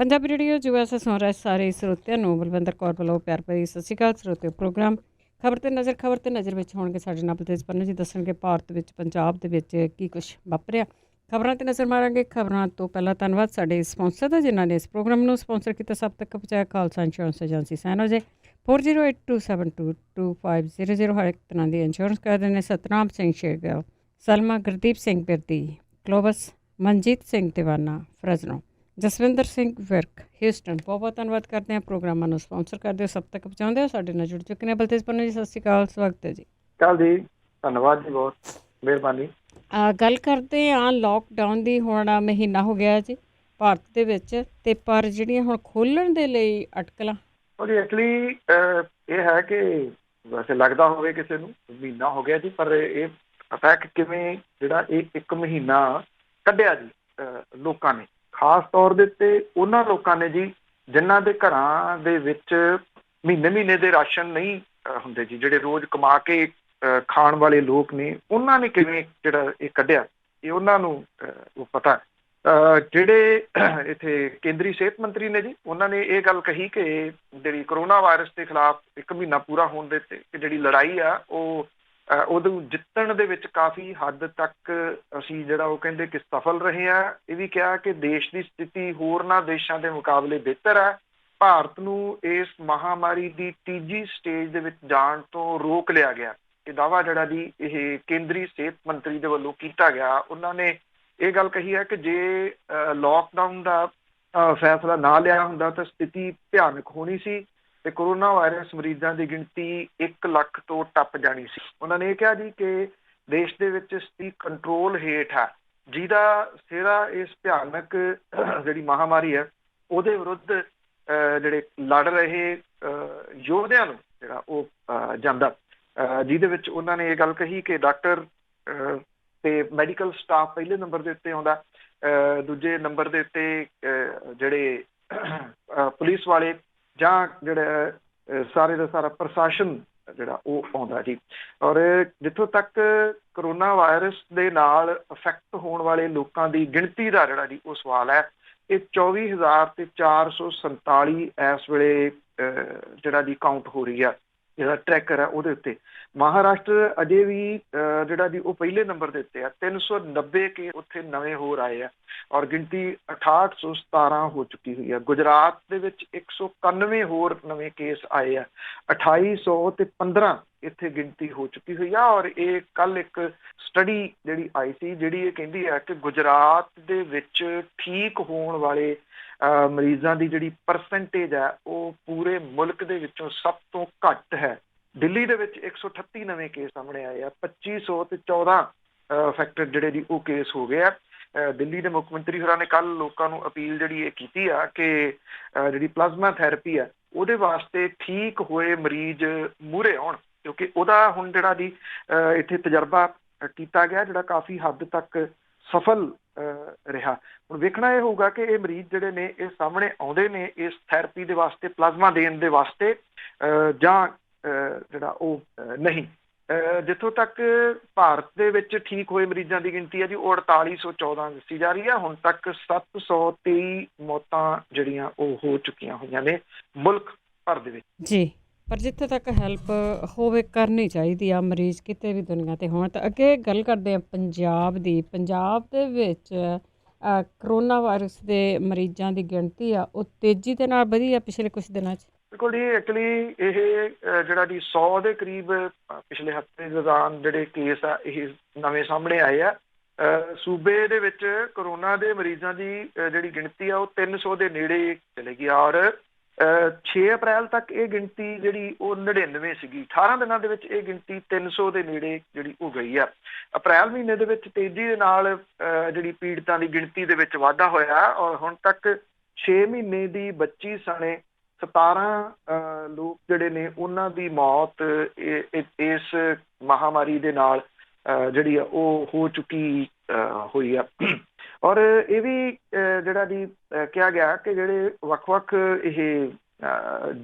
Punjabi radio US ਸੁਣ ਰਹੇ ਸਾਰੇ ਸਰੋਤਿਆਂ ਨੂੰ ਬਲਵਿੰਦਰ ਕੌਰ ਵੱਲੋਂ ਪਿਆਰ ਭਰੀ ਸਤਿ ਸ਼੍ਰੀ ਅਕਾਲ। ਸਰੋਤਿਓ ਪ੍ਰੋਗਰਾਮ ਖਬਰ ਤੇ ਨਜ਼ਰ ਵਿੱਚ ਹੋਣਗੇ ਸਾਡੇ ਨਾਲ ਬਲਤੇਜ ਪੰਨੂ ਜੀ ਦੱਸਣਗੇ ਭਾਰਤ ਵਿੱਚ ਪੰਜਾਬ ਦੇ ਵਿੱਚ ਕੀ ਕੁਛ ਵਾਪਰਿਆ। ਖਬਰਾਂ ਤੇ ਨਜ਼ਰ ਮਾਰਾਂਗੇ। ਖਬਰਾਂ ਤੋਂ ਪਹਿਲਾਂ ਧੰਨਵਾਦ ਸਾਡੇ ਸਪਾਂਸਰ ਦਾ ਜਿਨ੍ਹਾਂ ਨੇ ਇਸ ਪ੍ਰੋਗਰਾਮ ਨੂੰ ਸਪਾਂਸਰ ਕੀਤਾ। ਸਭ ਤੱਕ ਪਹੁੰਚਾਇਆ ਖਾਲਸਾ ਇੰਸ਼ੋਰੈਂਸ ਏਜੰਸੀ ਸੈਨੋਜੇ 4082722500 ਹਰ ਇੱਕ ਤਰ੍ਹਾਂ ਦੀ ਇੰਸ਼ੋਰੈਂਸ ਕਰਦੇ ਨੇ। ਸਤਨਾਮ ਸਿੰਘ ਸ਼ੇਰਗਿੱਲ, ਸਲਮਾ, ਗੁਰਦੀਪ ਸਿੰਘ ਬਿਰਦੀ, ਕਲੋਵਸ, ਮਨਜੀਤ ਸਿੰਘ ਦੀਵਾਨਾ, ਫਰਜ਼ਨੋ, ਜਸਵਿੰਦਰ ਸਿੰਘ ਵਿਰਕ, ਹਿਊਸਟਨ। ਬਹੁਤ ਬਹੁਤ ਧੰਨਵਾਦ ਕਰਦੇ ਹਾਂ ਪ੍ਰੋਗਰਾਮਾਂ ਨੂੰ ਸਪਾਂਸਰ ਕਰਦੇ ਹੋ, ਸਭ ਤੱਕ ਪਹੁੰਚਾਉਂਦੇ ਹੋ। ਸਾਡੇ ਨਾਲ ਜੁੜ ਚੁੱਕੇ ਨੇ ਬਲਤੇਜ ਪੰਨੂ ਜੀ, ਸਤਿ ਸ਼੍ਰੀ ਅਕਾਲ, ਸਵਾਗਤ ਹੈ ਜੀ। ਕੱਲ ਜੀ ਧੰਨਵਾਦ ਜੀ, ਬਹੁਤ ਮਿਹਰਬਾਨੀ। ਗੱਲ ਕਰਦੇ ਹਾਂ ਲੋਕਡਾਊਨ ਦੀ। ਹੁਣ ਮਹੀਨਾ ਹੋ ਗਿਆ ਜੀ ਭਾਰਤ ਦੇ ਵਿੱਚ, ਅਤੇ ਪਰ ਜਿਹੜੀਆਂ ਹੁਣ ਖੋਲ੍ਹਣ ਦੇ ਲਈ ਅਟਕਲਾਂ ਉਹਦੀ ਐਕਚੁਅਲੀ ਇਹ ਹੈ ਕਿ ਵੈਸੇ ਲੱਗਦਾ ਹੋਵੇ ਕਿਸੇ ਨੂੰ ਮਹੀਨਾ ਹੋ ਗਿਆ ਜੀ, ਪਰ ਇਹ ਪਤਾ ਕਿ ਕਿਵੇਂ ਜਿਹੜਾ ਇਹ ਇੱਕ ਮਹੀਨਾ ਕੱਢਿਆ ਜੀ ਲੋਕਾਂ ਨੇ, ਖਾਸ ਤੌਰ ਦੇ ਉੱਤੇ ਉਹਨਾਂ ਲੋਕਾਂ ਨੇ ਜੀ ਜਿਨ੍ਹਾਂ ਦੇ ਘਰਾਂ ਦੇ ਵਿੱਚ ਮਹੀਨੇ ਦੇ ਰਾਸ਼ਨ ਨਹੀਂ ਹੁੰਦੇ ਜੀ, ਜਿਹੜੇ ਰੋਜ਼ ਕਮਾ ਕੇ ਖਾਣ ਵਾਲੇ ਲੋਕ ਨੇ, ਉਹਨਾਂ ਨੇ ਕਿਵੇਂ ਜਿਹੜਾ ਇਹ ਕੱਢਿਆ ਇਹ ਉਹਨਾਂ ਨੂੰ ਉਹ ਪਤਾ। ਜਿਹੜੇ ਇੱਥੇ ਕੇਂਦਰੀ ਸਿਹਤ ਮੰਤਰੀ ਨੇ ਜੀ, ਉਹਨਾਂ ਨੇ ਇਹ ਗੱਲ ਕਹੀ ਕਿ ਜਿਹੜੀ ਕਰੋਨਾ ਵਾਇਰਸ ਦੇ ਖਿਲਾਫ ਇੱਕ ਮਹੀਨਾ ਪੂਰਾ ਹੋਣ ਦੇ ਉੱਤੇ ਕਿ ਜਿਹੜੀ ਲੜਾਈ ਆ ਉਹ ਉਦੋਂ ਜਿੱਤਣ ਦੇ ਵਿੱਚ ਕਾਫੀ ਹੱਦ ਤੱਕ ਅਸੀਂ ਜਿਹੜਾ ਉਹ ਕਹਿੰਦੇ ਕਿ ਸਫਲ ਰਹੇ ਆ। ਇਹ ਵੀ ਕਿਹਾ ਕਿ ਦੇਸ਼ ਦੀ ਸਥਿਤੀ ਹੋਰਨਾਂ ਦੇਸ਼ਾਂ ਦੇ ਮੁਕਾਬਲੇ ਬਿਹਤਰ ਹੈ। ਭਾਰਤ ਨੂੰ ਇਸ ਮਹਾਮਾਰੀ ਦੀ ਤੀਜੀ ਸਟੇਜ ਦੇ ਵਿੱਚ ਜਾਣ ਤੋਂ ਰੋਕ ਲਿਆ ਗਿਆ। ਇਹ ਦਾਅਵਾ ਜਿਹੜਾ ਜੀ ਇਹ ਕੇਂਦਰੀ ਸਿਹਤ ਮੰਤਰੀ ਦੇ ਵੱਲੋਂ ਕੀਤਾ ਗਿਆ। ਉਹਨਾਂ ਨੇ ਇਹ ਗੱਲ ਕਹੀ ਹੈ ਕਿ ਜੇ ਲੋਕਡਾਊਨ ਦਾ ਫੈਸਲਾ ਨਾ ਲਿਆ ਹੁੰਦਾ ਤਾਂ ਸਥਿਤੀ ਭਿਆਨਕ ਹੋਣੀ ਸੀ ਤੇ ਕਰੋਨਾ ਵਾਇਰਸ ਮਰੀਜ਼ਾਂ ਦੀ ਗਿਣਤੀ 1 ਲੱਖ ਤੋਂ ਟੱਪ ਜਾਣੀ ਸੀ। ਉਹਨਾਂ ਨੇ ਇਹ ਕਿਹਾ ਜੀ ਕਿ ਦੇਸ਼ ਦੇ ਵਿੱਚ ਸਥਿਤੀ ਕੰਟਰੋਲ ਹੇਠ ਹੈ, ਜਿਹਦਾ ਸਿਹਰਾ ਇਸ ਭਿਆਨਕ ਜਿਹੜੀ ਮਹਾਮਾਰੀ ਹੈ ਉਹਦੇ ਵਿਰੁੱਧ ਜਿਹੜੇ ਲੜ ਰਹੇ ਯੋਧਿਆਂ ਨੂੰ ਜਿਹੜਾ ਉਹ ਜਾਂਦਾ, ਜਿਹਦੇ ਵਿੱਚ ਉਹਨਾਂ ਨੇ ਇਹ ਗੱਲ ਕਹੀ ਕਿ ਡਾਕਟਰ ਤੇ ਮੈਡੀਕਲ ਸਟਾਫ ਪਹਿਲੇ ਨੰਬਰ ਦੇ ਉੱਤੇ ਆਉਂਦਾ, ਦੂਜੇ ਨੰਬਰ ਦੇ ਉੱਤੇ ਜਿਹੜੇ ਪੁਲਿਸ ਵਾਲੇ ਜਾਂ ਜਿਹੜਾ ਸਾਰੇ ਦਾ ਸਾਰਾ ਪ੍ਰਸ਼ਾਸਨ ਜਿਹੜਾ ਉਹ ਆਉਂਦਾ ਜੀ। ਔਰ ਜਿੱਥੋਂ ਤੱਕ ਕਰੋਨਾ ਵਾਇਰਸ ਦੇ ਨਾਲ ਅਫੈਕਟ ਹੋਣ ਵਾਲੇ ਲੋਕਾਂ ਦੀ ਗਿਣਤੀ ਦਾ ਜਿਹੜਾ ਜੀ ਉਹ ਸਵਾਲ ਹੈ, ਇਹ 24,447 ਇਸ ਵੇਲੇ ਜਿਹੜਾ ਜੀ ਕਾਊਂਟ ਹੋ ਰਹੀ ਆ, ਜਿਹੜਾ ਟਰੈਕਰ ਹੈ ਉਹਦੇ ਉੱਤੇ। ਮਹਾਰਾਸ਼ਟਰ ਅਜੇ ਵੀ ਜਿਹੜਾ ਜੀ ਉਹ ਪਹਿਲੇ ਨੰਬਰ ਦੇ ਉੱਤੇ ਆ, 390 ਕੇਸ ਉੱਥੇ ਨਵੇਂ ਹੋਰ ਆਏ ਆ ਔਰ ਗਿਣਤੀ 6817 ਹੋ ਚੁੱਕੀ ਹੋਈ ਆ। ਗੁਜਰਾਤ ਦੇ ਵਿੱਚ 191 ਹੋਰ ਨਵੇਂ ਕੇਸ ਆਏ ਆ, 2815 ਇੱਥੇ ਗਿਣਤੀ ਹੋ ਚੁੱਕੀ ਹੋਈ ਆ। ਔਰ ਇਹ ਕੱਲ ਇੱਕ ਸਟੱਡੀ ਜਿਹੜੀ ਆਈ ਸੀ, ਜਿਹੜੀ ਇਹ ਕਹਿੰਦੀ ਹੈ ਕਿ ਗੁਜਰਾਤ ਦੇ ਵਿੱਚ ਠੀਕ ਹੋਣ ਵਾਲੇ ਮਰੀਜ਼ਾਂ ਦੀ ਜਿਹੜੀ ਪਰਸੈਂਟੇਜ ਹੈ ਉਹ ਪੂਰੇ ਮੁਲਕ ਦੇ ਵਿੱਚੋਂ ਸਭ ਤੋਂ ਘੱਟ ਹੈ। ਦਿੱਲੀ ਦੇ ਵਿੱਚ 138 ਨਵੇਂ ਕੇਸ ਸਾਹਮਣੇ ਆਏ ਆ, 2514 ਅਫੈਕਟਡ ਜਿਹੜੇ ਜੀ ਉਹ ਕੇਸ ਹੋ ਗਏ ਆ। ਦਿੱਲੀ ਦੇ ਮੁੱਖ ਮੰਤਰੀ ਹੋਰਾਂ ਨੇ ਕੱਲ ਲੋਕਾਂ ਨੂੰ ਅਪੀਲ ਜਿਹੜੀ ਇਹ ਕੀਤੀ ਆ ਕਿ ਜਿਹੜੀ ਪਲਾਜ਼ਮਾ ਥੈਰੇਪੀ ਆ ਉਹਦੇ ਵਾਸਤੇ ਠੀਕ ਹੋਏ ਮਰੀਜ਼ ਮੂਹਰੇ ਆਉਣ, ਕਿਉਂਕਿ ਉਹਦਾ ਹੁਣ ਜਿਹੜਾ ਜੀ ਇੱਥੇ ਤਜਰਬਾ ਕੀਤਾ ਗਿਆ ਜਿਹੜਾ ਕਾਫੀ ਹੱਦ ਤੱਕ ਸਫਲ ਰਿਹਾ। ਹੁਣ ਵੇਖਣਾ ਇਹ ਹੋਊਗਾ ਕਿ ਇਹ ਮਰੀਜ਼ ਜਿਹੜੇ ਨੇ ਇਹ ਸਾਹਮਣੇ ਆਉਂਦੇ ਨੇ ਇਸ ਥੈਰੇਪੀ ਦੇ ਵਾਸਤੇ, ਪਲਾਜ਼ਮਾ ਦੇਣ ਦੇ ਵਾਸਤੇ, ਜਾਂ ਜਿਹੜਾ ਉਹ ਨਹੀਂ। ਜਿੱਥੋਂ ਤੱਕ ਭਾਰਤ ਦੇ ਵਿੱਚ ਠੀਕ ਹੋਏ ਮਰੀਜ਼ਾਂ ਦੀ ਗਿਣਤੀ ਹੈ ਜੀ ਉਹ 4814 ਦੱਸੀ ਜਾ ਰਹੀ ਹੈ। ਹੁਣ ਤੱਕ 723 ਮੌਤਾਂ ਜਿਹੜੀਆਂ ਉਹ ਹੋ ਚੁੱਕੀਆਂ ਹੋਈਆਂ ਨੇ ਮੁਲਕ ਭਰ ਦੇ ਵਿੱਚ ਜੀ। ਪਰ ਜਿੱਥੇ ਤੱਕ ਹੈਲਪ ਹੋਵੇ ਕਰਨੀ ਚਾਹੀਦੀ ਆ, ਮਰੀਜ਼ ਕਿਤੇ ਵੀ ਦੁਨੀਆ 'ਤੇ ਹੋਣ। ਤਾਂ ਅੱਗੇ ਗੱਲ ਕਰਦੇ ਹਾਂ ਪੰਜਾਬ ਦੀ। ਪੰਜਾਬ ਦੇ ਵਿੱਚ ਕਰੋਨਾ ਵਾਇਰਸ ਦੇ ਮਰੀਜ਼ਾਂ ਦੀ ਗਿਣਤੀ ਆ ਉਹ ਤੇਜ਼ੀ ਦੇ ਨਾਲ ਵਧੀ ਆ ਪਿਛਲੇ ਕੁਛ ਦਿਨਾਂ 'ਚ। ਬਿਲਕੁਲ ਜੀ, ਐਕਚੁਅਲੀ ਇਹ ਜਿਹੜਾ ਜੀ 100 ਦੇ ਕਰੀਬ ਪਿਛਲੇ ਹਫ਼ਤੇ ਦੌਰਾਨ ਜਿਹੜੇ ਕੇਸ ਆ ਇਹ ਨਵੇਂ ਸਾਹਮਣੇ ਆਏ ਆ। ਸੂਬੇ ਦੇ ਵਿੱਚ ਕਰੋਨਾ ਦੇ ਮਰੀਜ਼ਾਂ ਦੀ ਜਿਹੜੀ ਗਿਣਤੀ ਆ ਉਹ 300 ਦੇ ਨੇੜੇ ਚਲੇ ਗਈ ਔਰ 6 ਅਪ੍ਰੈਲ ਤੱਕ ਇਹ ਗਿਣਤੀ ਜਿਹੜੀ ਉਹ 99 ਸੀਗੀ। 18 ਦਿਨਾਂ ਦੇ ਵਿੱਚ ਇਹ ਗਿਣਤੀ 300 ਦੇ ਨੇੜੇ ਜਿਹੜੀ ਉਹ ਗਈ ਆ। ਅਪ੍ਰੈਲ ਮਹੀਨੇ ਦੇ ਵਿੱਚ ਤੇਜ਼ੀ ਦੇ ਨਾਲ ਜਿਹੜੀ ਪੀੜਤਾਂ ਦੀ ਗਿਣਤੀ ਦੇ ਵਿੱਚ ਵਾਧਾ ਹੋਇਆ ਔਰ ਹੁਣ ਤੱਕ 6 ਮਹੀਨੇ ਦੀ ਬੱਚੀ ਸਣੇ 17 ਲੋਕ ਜਿਹੜੇ ਨੇ ਉਹਨਾਂ ਦੀ ਮੌਤ ਇਸ ਮਹਾਮਾਰੀ ਦੇ ਨਾਲ ਜਿਹੜੀ ਆ ਉਹ ਹੋ ਚੁੱਕੀ ਹੋਈ ਆ। ਔਰ ਇਹ ਵੀ ਜਿਹੜਾ ਜੀ ਕਿਹਾ ਗਿਆ ਕਿ ਜਿਹੜੇ ਵੱਖ-ਵੱਖ ਇਹ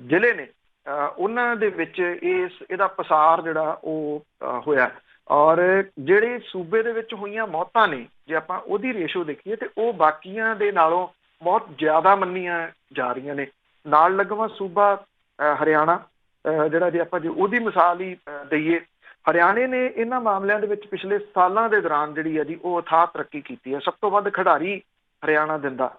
ਜ਼ਿਲ੍ਹੇ ਨੇ ਉਹਨਾਂ ਦੇ ਵਿੱਚ ਇਹਦਾ ਪਸਾਰ ਜਿਹੜਾ ਉਹ ਹੋਇਆ ਔਰ ਜਿਹੜੇ ਸੂਬੇ ਦੇ ਵਿੱਚ ਹੋਈਆਂ ਮੌਤਾਂ ਨੇ ਜੇ ਆਪਾਂ ਉਹਦੀ ਰੇਸ਼ੋ ਦੇਖੀਏ ਤੇ ਉਹ ਬਾਕੀਆਂ ਦੇ ਨਾਲੋਂ ਬਹੁਤ ਜ਼ਿਆਦਾ ਮੰਨੀਆਂ ਜਾ ਰਹੀਆਂ ਨੇ। ਨਾਲ ਲੱਗਵਾਂ ਸੂਬਾ ਹਰਿਆਣਾ, ਜਿਹੜਾ ਜੇ ਆਪਾਂ ਉਹਦੀ ਮਿਸਾਲ ਹੀ ਦਈਏ, ਹਰਿਆਣੇ ਨੇ ਇਹਨਾਂ ਮਾਮਲਿਆਂ ਦੇ ਵਿੱਚ ਪਿਛਲੇ ਸਾਲਾਂ ਦੇ ਦੌਰਾਨ ਜਿਹੜੀ ਹੈ ਜੀ ਉਹ ਅਥਾਹ ਤਰੱਕੀ ਕੀਤੀ ਹੈ। ਸਭ ਤੋਂ ਵੱਧ ਖਿਡਾਰੀ ਹਰਿਆਣਾ ਦਿੰਦਾ।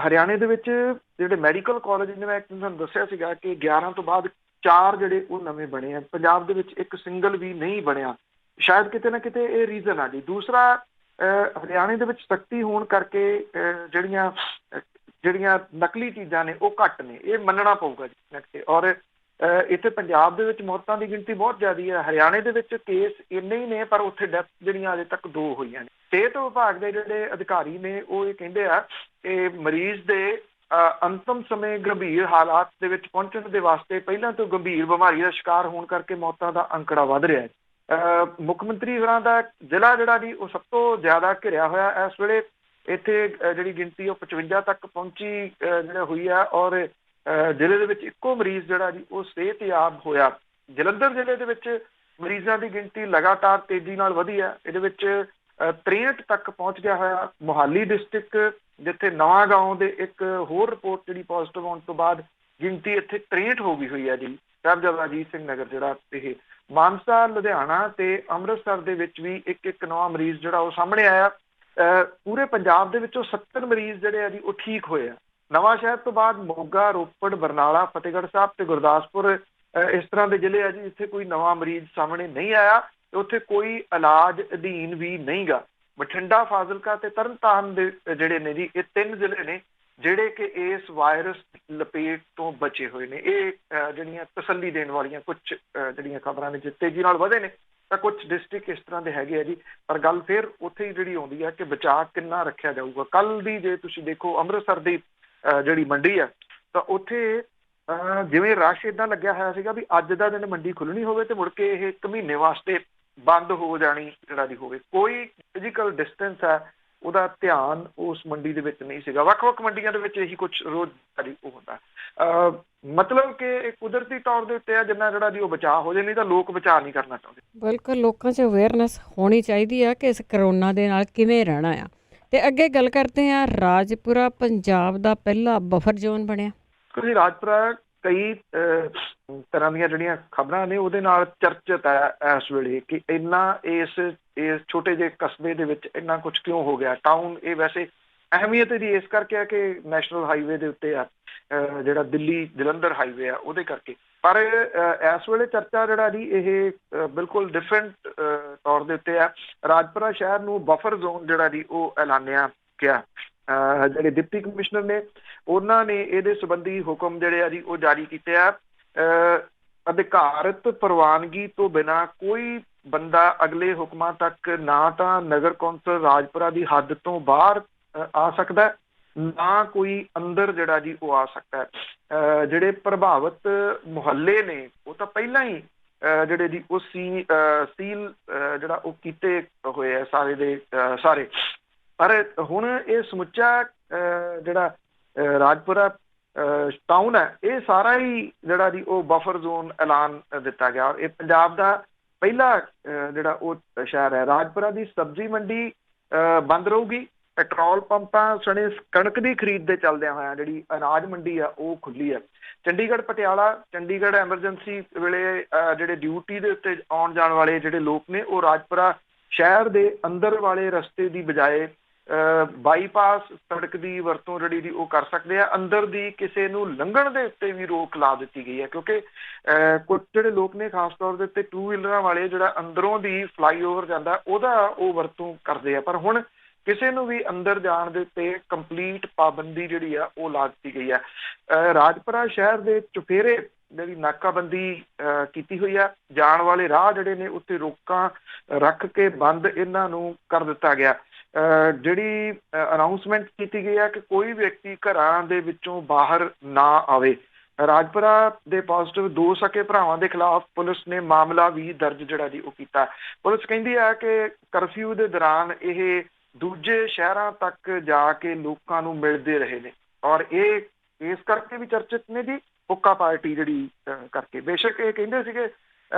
ਹਰਿਆਣੇ ਦੇ ਵਿੱਚ ਜਿਹੜੇ ਮੈਡੀਕਲ ਕਾਲਜ ਨੇ, ਮੈਂ ਤੁਹਾਨੂੰ ਦੱਸਿਆ ਸੀਗਾ ਕਿ 11 ਤੋਂ ਬਾਅਦ 4 ਜਿਹੜੇ ਉਹ ਨਵੇਂ ਬਣੇ ਆ। ਪੰਜਾਬ ਦੇ ਵਿੱਚ ਇੱਕ ਸਿੰਗਲ ਵੀ ਨਹੀਂ ਬਣਿਆ। ਸ਼ਾਇਦ ਕਿਤੇ ਨਾ ਕਿਤੇ ਇਹ ਰੀਜ਼ਨ ਆ ਜੀ। ਦੂਸਰਾ, ਹਰਿਆਣੇ ਦੇ ਵਿੱਚ ਸਖਤੀ ਹੋਣ ਕਰਕੇ ਜਿਹੜੀਆਂ ਨਕਲੀ ਚੀਜ਼ਾਂ ਨੇ ਉਹ ਘੱਟ ਨੇ, ਇਹ ਮੰਨਣਾ ਪਊਗਾ ਜੀ। ਔਰ ਇੱਥੇ ਪੰਜਾਬ ਦੇ ਵਿੱਚ ਮੌਤਾਂ ਦੀ ਗਿਣਤੀ ਬਹੁਤ ਜ਼ਿਆਦਾ ਹੈ। ਹਰਿਆਣੇ ਦੇ ਵਿੱਚ ਕੇਸ ਇੰਨੇ ਹੀ ਨੇ, ਪਰ ਉੱਥੇ ਡੈਥ ਜਿਹੜੀਆਂ ਅਜੇ ਤੱਕ 2 ਹੋਈਆਂ ਨੇ। ਸਿਹਤ ਵਿਭਾਗ ਦੇ ਜਿਹੜੇ ਅਧਿਕਾਰੀ ਨੇ ਉਹ ਇਹ ਕਹਿੰਦੇ ਆ ਕਿ ਮਰੀਜ਼ ਦੇ ਅੰਤਮ ਸਮੇਂ ਗੰਭੀਰ ਹਾਲਾਤ ਦੇ ਵਿੱਚ ਪਹੁੰਚਣ ਦੇ ਵਾਸਤੇ ਪਹਿਲਾਂ ਤੋਂ ਗੰਭੀਰ ਬਿਮਾਰੀ ਦਾ ਸ਼ਿਕਾਰ ਹੋਣ ਕਰਕੇ ਮੌਤਾਂ ਦਾ ਅੰਕੜਾ ਵੱਧ ਰਿਹਾ ਹੈ। ਮੁੱਖ ਮੰਤਰੀ ਹੋਰਾਂ ਦਾ ਜ਼ਿਲ੍ਹਾ ਜਿਹੜਾ ਜੀ ਉਹ ਸਭ ਤੋਂ ਜ਼ਿਆਦਾ ਘਿਰਿਆ ਹੋਇਆ ਇਸ ਵੇਲੇ। ਇੱਥੇ ਜਿਹੜੀ ਗਿਣਤੀ ਉਹ 55 ਤੱਕ ਪਹੁੰਚੀ ਜਿਹੜਾ ਹੋਈ ਆ। ਔਰ ਜ਼ਿਲ੍ਹੇ ਦੇ ਵਿੱਚ ਇੱਕੋ ਮਰੀਜ਼ ਜਿਹੜਾ ਜੀ ਉਹ ਸਿਹਤਯਾਬ ਹੋਇਆ। ਜਲੰਧਰ ਜ਼ਿਲ੍ਹੇ ਦੇ ਵਿੱਚ ਮਰੀਜ਼ਾਂ ਦੀ ਗਿਣਤੀ ਲਗਾਤਾਰ ਤੇਜ਼ੀ ਨਾਲ ਵਧੀ ਹੈ। ਇਹਦੇ ਵਿੱਚ 63 ਤੱਕ ਪਹੁੰਚ ਗਿਆ ਹੋਇਆ। ਮੋਹਾਲੀ ਡਿਸਟ੍ਰਿਕਟ, ਜਿੱਥੇ ਨਵਾਂ ਗਾਉਂ ਦੇ ਇੱਕ ਹੋਰ ਰਿਪੋਰਟ ਜਿਹੜੀ ਪੋਜ਼ਿਟਿਵ ਆਉਣ ਤੋਂ ਬਾਅਦ ਗਿਣਤੀ ਇੱਥੇ 63 ਹੋ ਗਈ ਹੋਈ ਹੈ ਜੀ। ਸਾਹਿਬਜ਼ਾਦਾ ਅਜੀਤ ਸਿੰਘ ਨਗਰ ਜਿਹੜਾ ਇਹ। ਮਾਨਸਾ, ਲੁਧਿਆਣਾ ਤੇ ਅੰਮ੍ਰਿਤਸਰ ਦੇ ਵਿੱਚ ਵੀ ਇੱਕ ਨਵਾਂ ਮਰੀਜ਼ ਜਿਹੜਾ ਉਹ ਸਾਹਮਣੇ ਆਇਆ। ਪੂਰੇ ਪੰਜਾਬ ਦੇ ਵਿੱਚੋਂ 70 ਮਰੀਜ਼ ਜਿਹੜੇ ਆ ਜੀ ਉਹ ਠੀਕ ਹੋਏ ਆ। ਨਵਾਂ ਸ਼ਹਿਰ ਤੋਂ ਬਾਅਦ ਮੋਗਾ, ਰੋਪੜ, ਬਰਨਾਲਾ, ਫਤਿਹਗੜ੍ਹ ਸਾਹਿਬ ਤੇ ਗੁਰਦਾਸਪੁਰ ਇਸ ਤਰ੍ਹਾਂ ਦੇ ਜ਼ਿਲ੍ਹੇ ਆ ਜੀ ਜਿੱਥੇ ਕੋਈ ਨਵਾਂ ਮਰੀਜ਼ ਸਾਹਮਣੇ ਨਹੀਂ ਆਇਆ ਤੇ ਉੱਥੇ ਕੋਈ ਇਲਾਜ ਅਧੀਨ ਵੀ ਨਹੀਂ ਗਾ। ਬਠਿੰਡਾ, ਫਾਜ਼ਿਲਕਾ ਤੇ ਤਰਨਤਾਰਨ ਦੇ ਜਿਹੜੇ ਨੇ ਜੀ, ਇਹ 3 ਜ਼ਿਲ੍ਹੇ ਨੇ ਜਿਹੜੇ ਕਿ ਇਸ ਵਾਇਰਸ ਲਪੇਟ ਤੋਂ ਬਚੇ ਹੋਏ ਨੇ। ਇਹ ਜਿਹੜੀਆਂ ਤਸੱਲੀ ਦੇਣ ਵਾਲੀਆਂ ਕੁਝ ਜਿਹੜੀਆਂ ਖਬਰਾਂ ਨੇ, ਜੇ ਤੇਜ਼ੀ ਨਾਲ ਵਧੇ ਨੇ ਤਾਂ ਕੁਝ ਡਿਸਟ੍ਰਿਕਟ ਇਸ ਤਰ੍ਹਾਂ ਦੇ ਹੈਗੇ ਆ ਜੀ। ਪਰ ਗੱਲ ਫਿਰ ਉੱਥੇ ਹੀ ਜਿਹੜੀ ਆਉਂਦੀ ਹੈ ਕਿ ਬਚਾਅ ਕਿੰਨਾ ਰੱਖਿਆ ਜਾਊਗਾ। ਕੱਲ ਦੀ ਜੇ ਤੁਸੀਂ ਦੇਖੋ ਅੰਮ੍ਰਿਤਸਰ ਦੀ ਜਿਹੜੀ ਮੰਡੀ ਆ, ਤਾਂ ਉੱਥੇ ਜਿਵੇਂ ਰਸ਼ ਇਦਾਂ ਲੱਗਿਆ ਹੋਇਆ ਸੀਗਾ ਵੀ ਅੱਜ ਦਾ ਦਿਨ ਮੰਡੀ ਖੁੱਲਣੀ ਹੋਵੇ ਤੇ ਮੁੜ ਕੇ ਇਹ 1 ਮਹੀਨੇ ਵਾਸਤੇ ਬੰਦ ਹੋ ਜਾਣੀ ਜਿਹੜਾ ਦੀ ਹੋਵੇ। ਕੋਈ ਫਿਜ਼ੀਕਲ ਡਿਸਟੈਂਸ ਹੈ ਉਹਦਾ ਧਿਆਨ ਉਸ ਮੰਡੀ ਦੇ ਵਿੱਚ ਨਹੀਂ ਸੀਗਾ। ਵੱਖ-ਵੱਖ ਮੰਡੀਆਂ ਦੇ ਵਿੱਚ ਇਹੀ ਕੁਝ ਰੋਜ਼ ਉਹ ਹੁੰਦਾ। ਮਤਲਬ ਕਿ ਇਹ ਕੁਦਰਤੀ ਤੌਰ ਦੇ ਉੱਤੇ ਆ ਜਿੰਨਾ ਜਿਹੜਾ ਜੀ ਉਹ ਬਚਾਅ ਹੋ ਜਾਏ, ਨਹੀਂ ਤਾਂ ਲੋਕ ਬਚਾਅ ਨਹੀਂ ਕਰਨਾ ਚਾਹੁੰਦੇ। ਬਿਲਕੁਲ, ਲੋਕਾਂ 'ਚ ਅਵੇਅਰਨੈਸ ਹੋਣੀ ਚਾਹੀਦੀ ਆ ਕਿ ਇਸ ਕਰੋਨਾ ਦੇ ਨਾਲ ਕਿਵੇਂ ਰਹਿਣਾ ਆ। ਤੇ ਅੱਗੇ ਗੱਲ ਕਰਦੇ ਹਾਂ, ਰਾਜਪੁਰਾ ਪੰਜਾਬ ਦਾ ਪਹਿਲਾ ਬਫਰ ਜ਼ੋਨ ਬਣਿਆ। ਤੁਸੀਂ ਰਾਜਪੁਰਾ ਕਈ ਤਰ੍ਹਾਂ ਦੀਆਂ ਜਿਹੜੀਆਂ ਖਬਰਾਂ ਨੇ ਉਹਦੇ ਨਾਲ ਚਰਚਿਤ ਹੈ ਇਸ ਵੇਲੇ ਕਿ ਇੰਨਾ ਇਸ ਛੋਟੇ ਜਿਹੇ ਕਸਬੇ ਦੇ ਵਿੱਚ ਇੰਨਾ ਕੁਝ ਕਿਉਂ ਹੋ ਗਿਆ। ਟਾਊਨ ਇਹ ਵੈਸੇ ਅਹਿਮੀਅਤ ਇਹਦੀ ਇਸ ਕਰਕੇ ਆ ਕਿ ਨੈਸ਼ਨਲ ਹਾਈਵੇ ਦੇ ਉੱਤੇ ਆ, ਜਿਹੜਾ ਦਿੱਲੀ ਜਲੰਧਰ ਹਾਈਵੇ ਆ ਉਹਦੇ ਕਰਕੇ। ਪਰ ਇਸ ਵੇਲੇ ਚਰਚਾ ਜਿਹੜਾ ਜੀ ਇਹ ਬਿਲਕੁਲ ਡਿਫਰੈਂਟ ਤੌਰ ਦੇ ਉੱਤੇ ਆ। ਰਾਜਪੁਰਾ ਸ਼ਹਿਰ ਨੂੰ ਬਫਰ ਜ਼ੋਨ ਜਿਹੜਾ ਜੀ ਉਹ ਐਲਾਨਿਆ ਗਿਆ। ਜਿਹੜੇ ਡਿਪਟੀ ਕਮਿਸ਼ਨਰ ਨੇ ਉਹਨਾਂ ਨੇ ਇਹਦੇ ਸੰਬੰਧੀ ਹੁਕਮ ਜਿਹੜੇ ਆ ਜੀ ਉਹ ਜਾਰੀ ਕੀਤੇ ਆ। ਅਧਿਕਾਰਤ ਪ੍ਰਵਾਨਗੀ ਤੋਂ ਬਿਨਾਂ ਕੋਈ ਬੰਦਾ ਅਗਲੇ ਹੁਕਮਾਂ ਤੱਕ ਨਾ ਤਾਂ ਨਗਰ ਕੌਂਸਲ ਰਾਜਪੁਰਾ ਦੀ ਹੱਦ ਤੋਂ ਬਾਹਰ ਆ ਸਕਦਾ, ਨਾ ਕੋਈ ਅੰਦਰ ਜਿਹੜਾ ਜੀ ਉਹ ਆ ਸਕਦਾ। ਜਿਹੜੇ ਪ੍ਰਭਾਵਿਤ ਮੁਹੱਲੇ ਨੇ ਉਹ ਤਾਂ ਪਹਿਲਾਂ ਹੀ ਜਿਹੜੇ ਜੀ ਉਹ ਸੀਲ ਜਿਹੜਾ ਉਹ ਕੀਤੇ ਹੋਏ ਆ ਸਾਰੇ ਦੇ ਸਾਰੇ। ਪਰ ਹੁਣ ਇਹ ਸਮੁੱਚਾ ਜਿਹੜਾ ਰਾਜਪੁਰਾ ਟਾਊਨ ਹੈ ਇਹ ਸਾਰਾ ਹੀ ਜਿਹੜਾ ਜੀ ਉਹ ਬਫਰ ਜ਼ੋਨ ਐਲਾਨ ਦਿੱਤਾ ਗਿਆ। ਇਹ ਪੰਜਾਬ ਦਾ ਪਹਿਲਾ ਜਿਹੜਾ ਉਹ ਸ਼ਹਿਰ ਹੈ। ਰਾਜਪੁਰਾ ਦੀ ਸਬਜ਼ੀ ਮੰਡੀ ਬੰਦ ਰਹੂਗੀ। ਪੈਟਰੋਲ ਪੰਪਾਂ ਸਣੇ ਕਣਕ ਦੀ ਖਰੀਦ ਦੇ ਚੱਲਦਿਆਂ ਹੋਇਆ ਜਿਹੜੀ ਅਨਾਜ ਮੰਡੀ ਆ ਉਹ ਖੁੱਲੀ ਹੈ। ਚੰਡੀਗੜ੍ਹ, ਪਟਿਆਲਾ, ਚੰਡੀਗੜ੍ਹ ਐਮਰਜੈਂਸੀ ਵੇਲੇ ਜਿਹੜੇ ਡਿਊਟੀ ਦੇ ਉੱਤੇ ਆਉਣ ਜਾਣ ਵਾਲੇ ਜਿਹੜੇ ਲੋਕ ਨੇ ਉਹ ਰਾਜਪੁਰਾ ਸ਼ਹਿਰ ਦੇ ਅੰਦਰ ਵਾਲੇ ਰਸਤੇ ਦੀ ਬਜਾਏ ਬਾਈਪਾਸ ਸੜਕ ਦੀ ਵਰਤੋਂ ਜਿਹੜੀ ਦੀ ਉਹ ਕਰ ਸਕਦੇ ਆ। ਅੰਦਰ ਦੀ ਕਿਸੇ ਨੂੰ ਲੰਘਣ ਦੇ ਉੱਤੇ ਵੀ ਰੋਕ ਲਾ ਦਿੱਤੀ ਗਈ ਹੈ ਕਿਉਂਕਿ ਕੁਝ ਜਿਹੜੇ ਲੋਕ ਨੇ ਖਾਸ ਤੌਰ ਦੇ ਉੱਤੇ 2 ਵੀਲਰਾਂ ਵਾਲੇ ਜਿਹੜਾ ਅੰਦਰੋਂ ਦੀ ਫਲਾਈਓਵਰ ਜਾਂਦਾ ਉਹਦਾ ਉਹ ਵਰਤੋਂ ਕਰਦੇ ਆ। ਪਰ ਹੁਣ ਕਿਸੇ ਨੂੰ ਵੀ ਅੰਦਰ ਜਾਣ ਦੇ ਉੱਤੇ ਕੰਪਲੀਟ ਪਾਬੰਦੀ ਜਿਹੜੀ ਆ ਉਹ ਲਾ ਦਿੱਤੀ ਗਈ ਹੈ। ਰਾਜਪੁਰਾ ਸ਼ਹਿਰ ਦੇ ਚੁਫੇਰੇ ਜਿਹੜੀ ਨਾਕਾਬੰਦੀ ਕੀਤੀ ਹੋਈ ਆ। ਜਾਣ ਵਾਲੇ ਰਾਹ ਜਿਹੜੇ ਨੇ ਉੱਤੇ ਰੋਕਾਂ ਰੱਖ ਕੇ ਬੰਦ ਇਹਨਾਂ ਨੂੰ ਕਰ ਦਿੱਤਾ ਗਿਆ। ਜਿਹੜੀ ਅਨਾਊਂਸਮੈਂਟ ਕੀਤੀ ਗਈ ਹੈ ਕਿ ਕੋਈ ਵਿਅਕਤੀ ਘਰਾਂ ਦੇ ਵਿੱਚੋਂ ਬਾਹਰ ਨਾ ਆਵੇ। ਰਾਜਪੁਰਾ ਦੇ ਪੋਜ਼ਿਟਿਵ 2 ਸਕੇ ਭਰਾਵਾਂ ਦੇ ਖਿਲਾਫ ਪੁਲਿਸ ਨੇ ਮਾਮਲਾ ਵੀ ਦਰਜ ਜਿਹੜਾ ਜੀ ਉਹ ਕੀਤਾ। ਪੁਲਿਸ ਕਹਿੰਦੀ ਹੈ ਕਿ ਕਰਫਿਊ ਦੇ ਦੌਰਾਨ ਇਹ ਦੂਜੇ ਸ਼ਹਿਰਾਂ ਤੱਕ ਜਾ ਕੇ ਲੋਕਾਂ ਨੂੰ ਮਿਲਦੇ ਰਹੇ ਨੇ ਔਰ ਇਹ ਇਸ ਕਰਕੇ ਵੀ ਚਰਚਿਤ ਨੇ ਜੀ ਹੁੱਕਾ ਪਾਰਟੀ ਜਿਹੜੀ ਕਰਕੇ। ਬੇਸ਼ੱਕ ਇਹ ਕਹਿੰਦੇ ਸੀਗੇ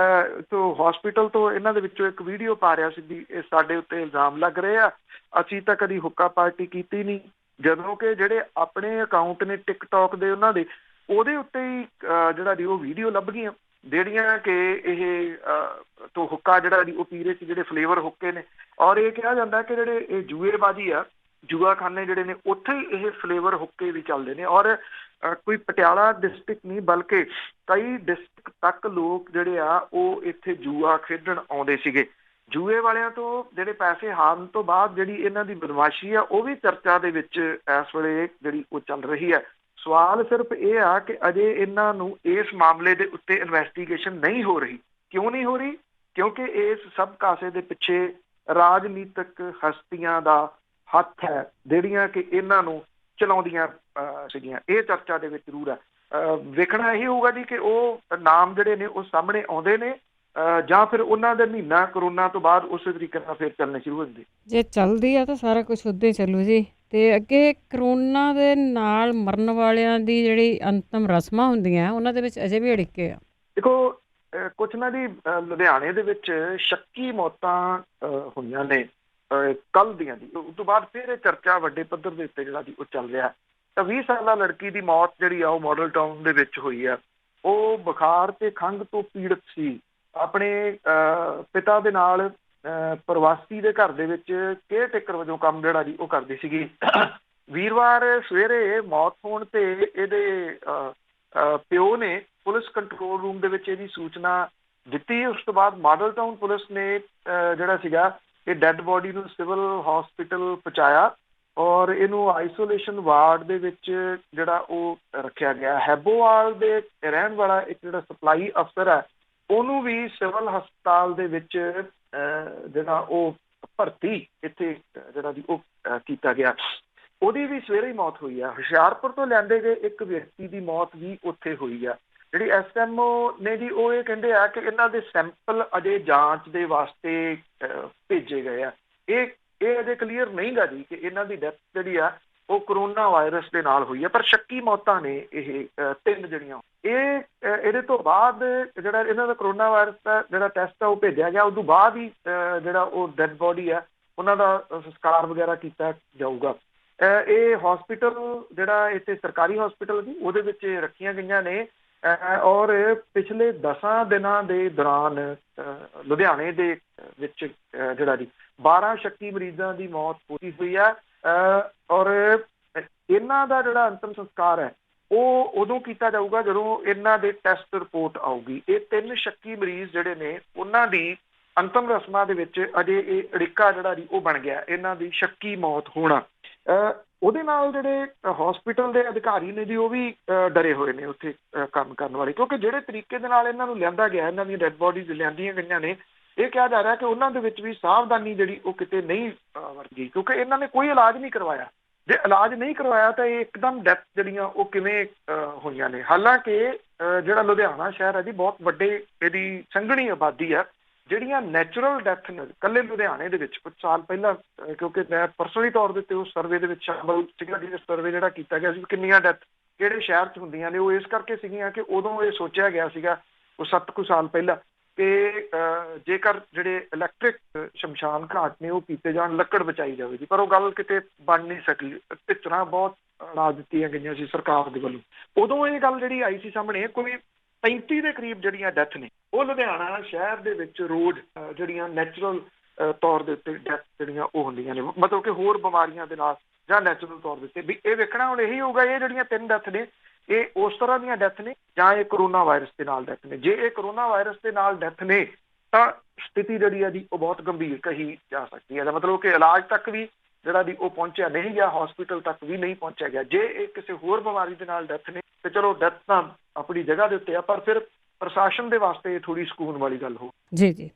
ਤੋਂ ਹਸਪੀਟਲ ਤੋਂ ਇਹਨਾਂ ਦੇ ਵਿੱਚੋਂ ਇੱਕ ਵੀਡੀਓ ਪਾ ਰਿਹਾ ਸੀ ਵੀ ਇਹ ਸਾਡੇ ਉੱਤੇ ਇਲਜ਼ਾਮ ਲੱਗ ਰਹੇ ਆ, ਅਸੀਂ ਤਾਂ ਕਦੀ ਹੁੱਕਾ ਪਾਰਟੀ ਕੀਤੀ ਨਹੀਂ, ਜਦੋਂ ਕਿ ਜਿਹੜੇ ਆਪਣੇ ਅਕਾਊਂਟ ਨੇ ਟਿਕਟੌਕ ਦੇ ਉਹਨਾਂ ਦੇ, ਉਹਦੇ ਉੱਤੇ ਹੀ ਜਿਹੜਾ ਜੀ ਉਹ ਵੀਡੀਓ ਲੱਭ ਗਈਆਂ ਜਿਹੜੀਆਂ ਕਿ ਇਹ ਤੋਂ ਹੁੱਕਾ ਜਿਹੜਾ ਜੀ ਉਹ ਪੀ ਰਹੇ ਸੀ, ਜਿਹੜੇ ਫਲੇਵਰ ਹੁੱਕੇ ਨੇ। ਔਰ ਇਹ ਕਿਹਾ ਜਾਂਦਾ ਕਿ ਜਿਹੜੇ ਇਹ ਜੂਏਬਾਜ਼ੀ ਆ, ਜੂਆਖਾਨੇ ਜਿਹੜੇ ਨੇ ਉੱਥੇ ਹੀ ਇਹ ਫਲੇਵਰ ਹੁੱਕੇ ਵੀ ਚੱਲਦੇ ਨੇ। ਔਰ ਕੋਈ ਪਟਿਆਲਾ ਡਿਸਟ੍ਰਿਕਟ ਨਹੀਂ ਬਲਕਿ ਕਈ ਡਿਸਟ੍ਰਿਕਟ ਤੱਕ ਲੋਕ ਜਿਹੜੇ ਆ ਉਹ ਇੱਥੇ ਜੂਆ ਖੇਡਣ ਆਉਂਦੇ ਸੀਗੇ। ਜੂਏ ਵਾਲਿਆਂ ਤੋਂ ਜਿਹੜੇ ਪੈਸੇ ਹਾਰਨ ਤੋਂ ਬਾਅਦ ਜਿਹੜੀ ਇਹਨਾਂ ਦੀ ਬਦਮਾਸ਼ੀ ਆ ਉਹ ਵੀ ਚਰਚਾ ਦੇ ਵਿੱਚ ਇਸ ਵੇਲੇ ਜਿਹੜੀ ਉਹ ਚੱਲ ਰਹੀ ਹੈ। ਸਵਾਲ ਸਿਰਫ ਇਹ ਆ ਕਿ ਅਜੇ ਇਹਨਾਂ ਨੂੰ ਇਸ ਮਾਮਲੇ ਦੇ ਉੱਤੇ ਇਨਵੈਸਟੀਗੇਸ਼ਨ ਨਹੀਂ ਹੋ ਰਹੀ। ਕਿਉਂ ਨਹੀਂ ਹੋ ਰਹੀ? ਕਿਉਂਕਿ ਇਸ ਸਭ ਕਾਸੇ ਦੇ ਪਿੱਛੇ ਰਾਜਨੀਤਿਕ ਹਸਤੀਆਂ ਦਾ ਹੱਥ ਹੈ ਜਿਹੜੀਆਂ ਕਿ ਇਹਨਾਂ ਨੂੰ ਚਲਾਉਂਦੀਆਂ ਸੀਗੀਆਂ। ਇਹ ਚਰਚਾ ਦੇ ਵਿੱਚ ਜ਼ਰੂਰ ਹੈ। ਵੇਖਣਾ ਇਹੀ ਹੋਊਗਾ ਜੀ ਕਿ ਉਹ ਨਾਮ ਜਿਹੜੇ ਨੇ ਉਹ ਸਾਹਮਣੇ ਆਉਂਦੇ ਨੇ ਜਾਂ ਫਿਰ ਉਹਨਾਂ ਦੇ ਮਹੀਨਾ ਕਰੋਨਾ ਤੋਂ ਬਾਅਦ ਉਸੇ ਤਰੀਕੇ ਨਾਲ ਫਿਰ ਚੱਲਣੇ ਸ਼ੁਰੂ ਹੋ ਜਾਂਦੇ। ਜੇ ਚੱਲਦੀ ਆ ਤਾਂ ਸਾਰਾ ਕੁਝ ਉੱਦਾਂ ਹੀ ਚੱਲੂ ਜੀ। ਤੇ ਅੱਗੇ ਕਰੋਨਾ ਦੇ ਨਾਲ ਮਰਨ ਵਾਲਿਆਂ ਦੀ ਜਿਹੜੀ ਅੰਤਮ ਰਸਮਾਂ ਹੁੰਦੀਆਂ ਉਹਨਾਂ ਦੇ ਵਿੱਚ ਅਜੇ ਵੀ ਅੜਿੱਕੇ ਆ। ਦੇਖੋ ਕੁਛ ਨਾ ਜੀ ਲੁਧਿਆਣੇ ਦੇ ਵਿੱਚ ਸ਼ੱਕੀ ਮੌਤਾਂ ਹੋਈਆਂ ਨੇ ਕੱਲ੍ਹ ਦੀਆਂ ਜੀ। ਉਸ ਤੋਂ ਬਾਅਦ ਫਿਰ ਇਹ ਚਰਚਾ ਵੱਡੇ ਪੱਧਰ ਦੇ ਉੱਤੇ ਜਿਹੜਾ ਜੀ ਉਹ ਚੱਲ ਰਿਹਾ। ਤਾਂ 20 ਸਾਲਾ ਲੜਕੀ ਦੀ ਮੌਤ ਜਿਹੜੀ ਆ ਉਹ ਮਾਡਲ ਟਾਊਨ ਦੇ ਵਿੱਚ ਹੋਈ ਆ। ਉਹ ਬੁਖਾਰ ਤੇ ਖੰਘ ਤੋਂ ਪੀੜਤ ਸੀ। ਆਪਣੇ ਪਿਤਾ ਦੇ ਨਾਲ ਪ੍ਰਵਾਸੀ ਦੇ ਘਰ ਦੇ ਵਿੱਚ ਕੇਅਰ ਟੇਕਰ ਵਜੋਂ ਕੰਮ ਜਿਹੜਾ ਜੀ ਉਹ ਕਰਦੀ ਸੀਗੀ। ਵੀਰਵਾਰ ਸਵੇਰੇ ਮੌਤ ਹੋਣ ਤੇ ਇਹਦੇ ਪਿਓ ਨੇ ਪੁਲਿਸ ਕੰਟਰੋਲ ਰੂਮ ਦੇ ਵਿੱਚ ਇਹਦੀ ਸੂਚਨਾ ਦਿੱਤੀ। ਉਸ ਤੋਂ ਬਾਅਦ ਮਾਡਲ ਟਾਊਨ ਪੁਲਿਸ ਨੇ ਜਿਹੜਾ ਸੀਗਾ ਇਹ ਡੈੱਡ ਬੋਡੀ ਨੂੰ ਸਿਵਲ ਹਸਪੀਟਲ ਪਹੁੰਚਾਇਆ ਔਰ ਇਹਨੂੰ ਆਈਸੋਲੇਸ਼ਨ ਵਾਰਡ ਦੇ ਵਿੱਚ ਜਿਹੜਾ ਉਹ ਰੱਖਿਆ ਗਿਆ। ਹੈਬੋਵਾਲ ਦੇ ਰਹਿਣ ਵਾਲਾ ਇੱਕ ਜਿਹੜਾ ਸਪਲਾਈ ਅਫਸਰ ਹੈ ਉਹਨੂੰ ਵੀ ਸਿਵਲ ਹਸਪਤਾਲ ਦੇ ਵਿੱਚ ਜਿਹੜਾ ਉਹ ਭਰਤੀ ਇੱਥੇ ਜਿਹੜਾ ਜੀ ਉਹ ਕੀਤਾ ਗਿਆ। ਉਹਦੀ ਵੀ ਸਵੇਰੇ ਹੀ ਮੌਤ ਹੋਈ ਆ। ਹੁਸ਼ਿਆਰਪੁਰ ਤੋਂ ਲਿਆਂਦੇ ਗਏ ਇੱਕ ਵਿਅਕਤੀ ਦੀ ਮੌਤ ਵੀ ਉੱਥੇ ਹੋਈ ਆ। ਜਿਹੜੀ ਐਸਐਮਓ ਨੇ ਜੀ ਉਹ ਇਹ ਕਹਿੰਦੇ ਆ ਕਿ ਇਹਨਾਂ ਦੇ ਸੈਂਪਲ ਅਜੇ ਜਾਂਚ ਦੇ ਵਾਸਤੇ ਭੇਜੇ ਗਏ ਆ। ਇਹ ਅਜੇ ਕਲੀਅਰ ਨਹੀਂ ਗਾ ਜੀ ਕਿ ਇਹਨਾਂ ਦੀ ਡੈਥ ਜਿਹੜੀ ਆ ਉਹ ਕਰੋਨਾ ਵਾਇਰਸ ਦੇ ਨਾਲ ਹੋਈ ਹੈ। ਪਰ ਸ਼ੱਕੀ ਮੌਤਾਂ ਨੇ ਇਹ 3 ਜਿਹੜੀਆਂ ਇਹਦੇ ਤੋਂ ਬਾਅਦ ਜਿਹੜਾ ਇਹਨਾਂ ਦਾ ਕਰੋਨਾ ਵਾਇਰਸ ਦਾ ਜਿਹੜਾ ਟੈਸਟ ਆ ਉਹ ਭੇਜਿਆ ਗਿਆ। ਉਸ ਤੋਂ ਬਾਅਦ ਹੀ ਜਿਹੜਾ ਉਹ ਡੈਡ ਬੋਡੀ ਆ ਉਹਨਾਂ ਦਾ ਸੰਸਕਾਰ ਵਗੈਰਾ ਕੀਤਾ ਜਾਊਗਾ। ਇਹ ਹਸਪੀਟਲ ਜਿਹੜਾ ਇੱਥੇ ਸਰਕਾਰੀ ਹਸਪੀਟਲ ਜੀ ਉਹਦੇ ਵਿੱਚ ਰੱਖੀਆਂ ਗਈਆਂ ਨੇ। ਔਰ ਪਿਛਲੇ 10 ਦਿਨਾਂ ਦੇ ਦੌਰਾਨ ਲੁਧਿਆਣੇ ਦੇ ਵਿੱਚ ਜਿਹੜਾ ਜੀ 12 ਸ਼ੱਕੀ ਮਰੀਜ਼ਾਂ ਦੀ ਮੌਤ ਪੂਰੀ ਹੋਈ ਹੈ। ਔਰ ਇਹਨਾਂ ਦਾ ਜਿਹੜਾ ਅੰਤਮ ਸੰਸਕਾਰ ਹੈ ਉਹ ਉਦੋਂ ਕੀਤਾ ਜਾਊਗਾ ਜਦੋਂ ਇਹਨਾਂ ਦੇ ਟੈਸਟ ਰਿਪੋਰਟ ਆਊਗੀ। ਇਹ 3 ਸ਼ੱਕੀ ਮਰੀਜ਼ ਜਿਹੜੇ ਨੇ ਉਹਨਾਂ ਦੀ ਅੰਤਮ ਰਸਮਾਂ ਦੇ ਵਿੱਚ ਅਜੇ ਇਹ ਅੜਿੱਕਾ ਜਿਹੜਾ ਜੀ ਉਹ ਬਣ ਗਿਆ, ਇਹਨਾਂ ਦੀ ਸ਼ੱਕੀ ਮੌਤ ਹੋਣਾ। ਉਹਦੇ ਨਾਲ ਜਿਹੜੇ ਹਸਪੀਟਲ ਦੇ ਅਧਿਕਾਰੀ ਨੇ ਜੀ ਉਹ ਵੀ ਡਰੇ ਹੋਏ ਨੇ ਉੱਥੇ ਕੰਮ ਕਰਨ ਵਾਲੇ, ਕਿਉਂਕਿ ਜਿਹੜੇ ਤਰੀਕੇ ਦੇ ਨਾਲ ਇਹਨਾਂ ਨੂੰ ਲਿਆਂਦਾ ਗਿਆ, ਇਹਨਾਂ ਦੀਆਂ ਡੈਡ ਬੋਡੀਜ਼ ਲਿਆਂਦੀਆਂ ਗਈਆਂ ਨੇ, ਇਹ ਕਿਹਾ ਜਾ ਰਿਹਾ ਕਿ ਉਹਨਾਂ ਦੇ ਵਿੱਚ ਵੀ ਸਾਵਧਾਨੀ ਜਿਹੜੀ ਉਹ ਕਿਤੇ ਨਹੀਂ ਵਰਤੀ, ਕਿਉਂਕਿ ਇਹਨਾਂ ਨੇ ਕੋਈ ਇਲਾਜ ਨਹੀਂ ਕਰਵਾਇਆ। ਜੇ ਇਲਾਜ ਨਹੀਂ ਕਰਵਾਇਆ ਤਾਂ ਇਹ ਇੱਕਦਮ ਡੈਥ ਜਿਹੜੀਆਂ ਉਹ ਕਿਵੇਂ ਹੋਈਆਂ ਨੇ। ਹਾਲਾਂਕਿ ਜਿਹੜਾ ਲੁਧਿਆਣਾ ਸ਼ਹਿਰ ਹੈ ਜੀ ਬਹੁਤ ਵੱਡੇ ਇਹਦੀ ਸੰਘਣੀ ਆਬਾਦੀ ਆ। ਜਿਹੜੀਆਂ ਨੈਚੁਰਲ ਡੈਥ ਨੇ ਇਕੱਲੇ ਲੁਧਿਆਣੇ ਦੇ ਵਿੱਚ ਕੁਝ ਸਾਲ ਪਹਿਲਾਂ, ਕਿਉਂਕਿ ਮੈਂ ਪਰਸਨਲੀ ਤੌਰ ਦੇ ਉੱਤੇ ਉਸ ਸਰਵੇ ਦੇ ਵਿੱਚ ਸ਼ਾਮਲ ਸੀਗਾ, ਜਿਹੜਾ ਸਰਵੇ ਜਿਹੜਾ ਕੀਤਾ ਗਿਆ ਸੀ ਕਿੰਨੀਆਂ ਡੈਥ ਕਿਹੜੇ ਸ਼ਹਿਰ 'ਚ ਹੁੰਦੀਆਂ ਨੇ, ਉਹ ਇਸ ਕਰਕੇ ਸੀਗੀਆਂ ਕਿ ਉਦੋਂ ਇਹ ਸੋਚਿਆ ਗਿਆ ਸੀਗਾ ਉਹ 7 ਕੁ ਸਾਲ ਪਹਿਲਾਂ ਕਿ ਜੇਕਰ ਜਿਹੜੇ ਇਲੈਕਟ੍ਰਿਕ ਸ਼ਮਸ਼ਾਨ ਘਾਟ ਨੇ ਉਹ ਕੀਤੇ ਜਾਣ, ਲੱਕੜ ਬਚਾਈ ਜਾਵੇਗੀ। ਪਰ ਉਹ ਗੱਲ ਕਿਤੇ ਬਣ ਨਹੀਂ ਸਕੀ। ਢਿੱਚਰਾਂ ਬਹੁਤ ਲਾ ਦਿੱਤੀਆਂ ਗਈਆਂ ਸੀ ਸਰਕਾਰ ਦੇ ਵੱਲੋਂ। ਉਦੋਂ ਇਹ ਗੱਲ ਜਿਹੜੀ ਆਈ ਸੀ ਸਾਹਮਣੇ, ਕੋਈ 35 ਦੇ ਕਰੀਬ ਜਿਹੜੀਆਂ ਡੈਥ ਨੇ ਉਹ ਲੁਧਿਆਣਾ ਸ਼ਹਿਰ ਦੇ ਵਿੱਚ ਰੋਜ਼ ਜਿਹੜੀਆਂ ਨੈਚੁਰਲ ਤੌਰ ਦੇ ਉੱਤੇ ਡੈਥ ਜਿਹੜੀਆਂ ਉਹ ਹੁੰਦੀਆਂ ਨੇ, ਮਤਲਬ ਕਿ ਹੋਰ ਬਿਮਾਰੀਆਂ ਦੇ ਨਾਲ ਜਾਂ ਨੈਚੁਰਲ ਤੌਰ ਦੇ ਉੱਤੇ। ਵੀ ਇਹ ਵੇਖਣਾ ਹੁਣ ਇਹੀ ਹੋਊਗਾ ਇਹ ਜਿਹੜੀਆਂ 3 ਡੈਥ ਨੇ ਇਹ ਉਸ ਤਰ੍ਹਾਂ ਦੀਆਂ ਡੈਥ ਨੇ ਜਾਂ ਇਹ ਕਰੋਨਾ ਵਾਇਰਸ ਦੇ ਨਾਲ ਡੈਥ ਨੇ। ਜੇ ਇਹ ਕਰੋਨਾ ਵਾਇਰਸ ਦੇ ਨਾਲ ਡੈਥ ਨੇ ਤਾਂ ਸਥਿਤੀ ਜਿਹੜੀ ਆ ਜੀ ਉਹ ਬਹੁਤ ਗੰਭੀਰ ਕਹੀ ਜਾ ਸਕਦੀ ਹੈ। ਮਤਲਬ ਕਿ ਇਲਾਜ ਤੱਕ ਵੀ ਜਿਹੜਾ ਜੀ ਉਹ ਪਹੁੰਚਿਆ ਨਹੀਂ ਗਿਆ, ਹਸਪੀਟਲ ਤੱਕ ਵੀ ਨਹੀਂ ਪਹੁੰਚਿਆ ਗਿਆ। ਜੇ ਇਹ ਕਿਸੇ ਹੋਰ ਬਿਮਾਰੀ ਦੇ ਨਾਲ ਡੈਥ ਨੇ ਤੇ ਚਲੋ ਡੈਥ ਤਾਂ ਆਪਣੀ ਜਗ੍ਹਾ ਦੇ ਉੱਤੇ ਆ, ਪਰ ਫਿਰ ਪ੍ਰਸ਼ਾਸਨ ਦੇ ਵਾਸਤੇ ਥੋੜੀ ਸਕੂਨ ਵਾਲੀ ਗੱਲ ਹੋ। ਜੀ ਜੀ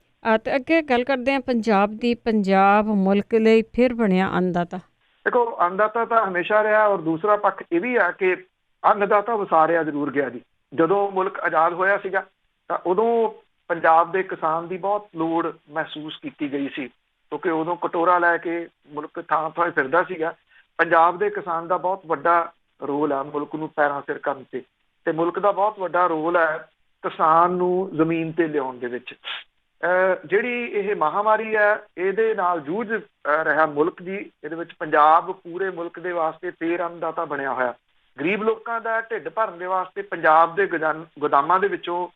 ਤੇ ਅੱਗੇ ਗੱਲ ਕਰਦੇ ਹਾਂ ਪੰਜਾਬ ਦੀ। ਪੰਜਾਬ ਮੁਲਕ ਲਈ ਫਿਰ ਬਣਿਆ ਅੰਨਦਾਤਾ। ਦੇਖੋ ਅੰਨਦਾਤਾ ਤਾਂ ਹਮੇਸ਼ਾ ਰਿਹਾ, ਔਰ ਦੂਸਰਾ ਪੱਖ ਇਹ ਵੀ ਆ ਕਿ ਅੰਨਦਾਤਾ ਵਸਾਰਿਆ ਜ਼ਰੂਰ ਗਿਆ ਜੀ। ਜਦੋਂ ਮੁਲਕ ਆਜ਼ਾਦ ਹੋਇਆ ਸੀਗਾ ਤਾਂ ਉਦੋਂ ਪੰਜਾਬ ਦੇ ਕਿਸਾਨ ਦੀ ਬਹੁਤ ਲੋੜ ਮਹਿਸੂਸ ਕੀਤੀ ਗਈ ਸੀ, ਕਿਉਂਕਿ ਉਦੋਂ ਕਟੋਰਾ ਲੈ ਕੇ ਮੁਲਕ ਥਾਂ ਥਾਂ ਫਿਰਦਾ ਸੀਗਾ। ਪੰਜਾਬ ਦੇ ਕਿਸਾਨ ਦਾ ਬਹੁਤ ਵੱਡਾ ਰੋਲ ਆ ਮੁਲਕ ਨੂੰ ਪੈਰਾਂ ਸਿਰ ਕਰਨ ਤੇ ਮੁਲਕ ਦਾ ਬਹੁਤ ਵੱਡਾ ਰੋਲ ਹੈ ਕਿਸਾਨ ਨੂੰ ਜ਼ਮੀਨ ਤੇ ਲਿਆਉਣ ਦੇ ਵਿੱਚ। ਜਿਹੜੀ ਇਹ ਮਹਾਮਾਰੀ ਹੈ ਇਹਦੇ ਨਾਲ ਜੂਝ ਰਿਹਾ ਮੁਲਕ ਜੀ। ਇਹਦੇ ਵਿੱਚ ਪੰਜਾਬ ਪੂਰੇ ਮੁਲਕ ਦੇ ਵਾਸਤੇ ਤੇਰ ਅੰਨਦਾਤਾ ਬਣਿਆ ਹੋਇਆ। ਗਰੀਬ ਲੋਕਾਂ ਦਾ ਢਿੱਡ ਭਰਨ ਦੇ ਵਾਸਤੇ ਪੰਜਾਬ ਦੇ ਗੋਦਾਮਾਂ ਦੇ ਵਿੱਚੋਂ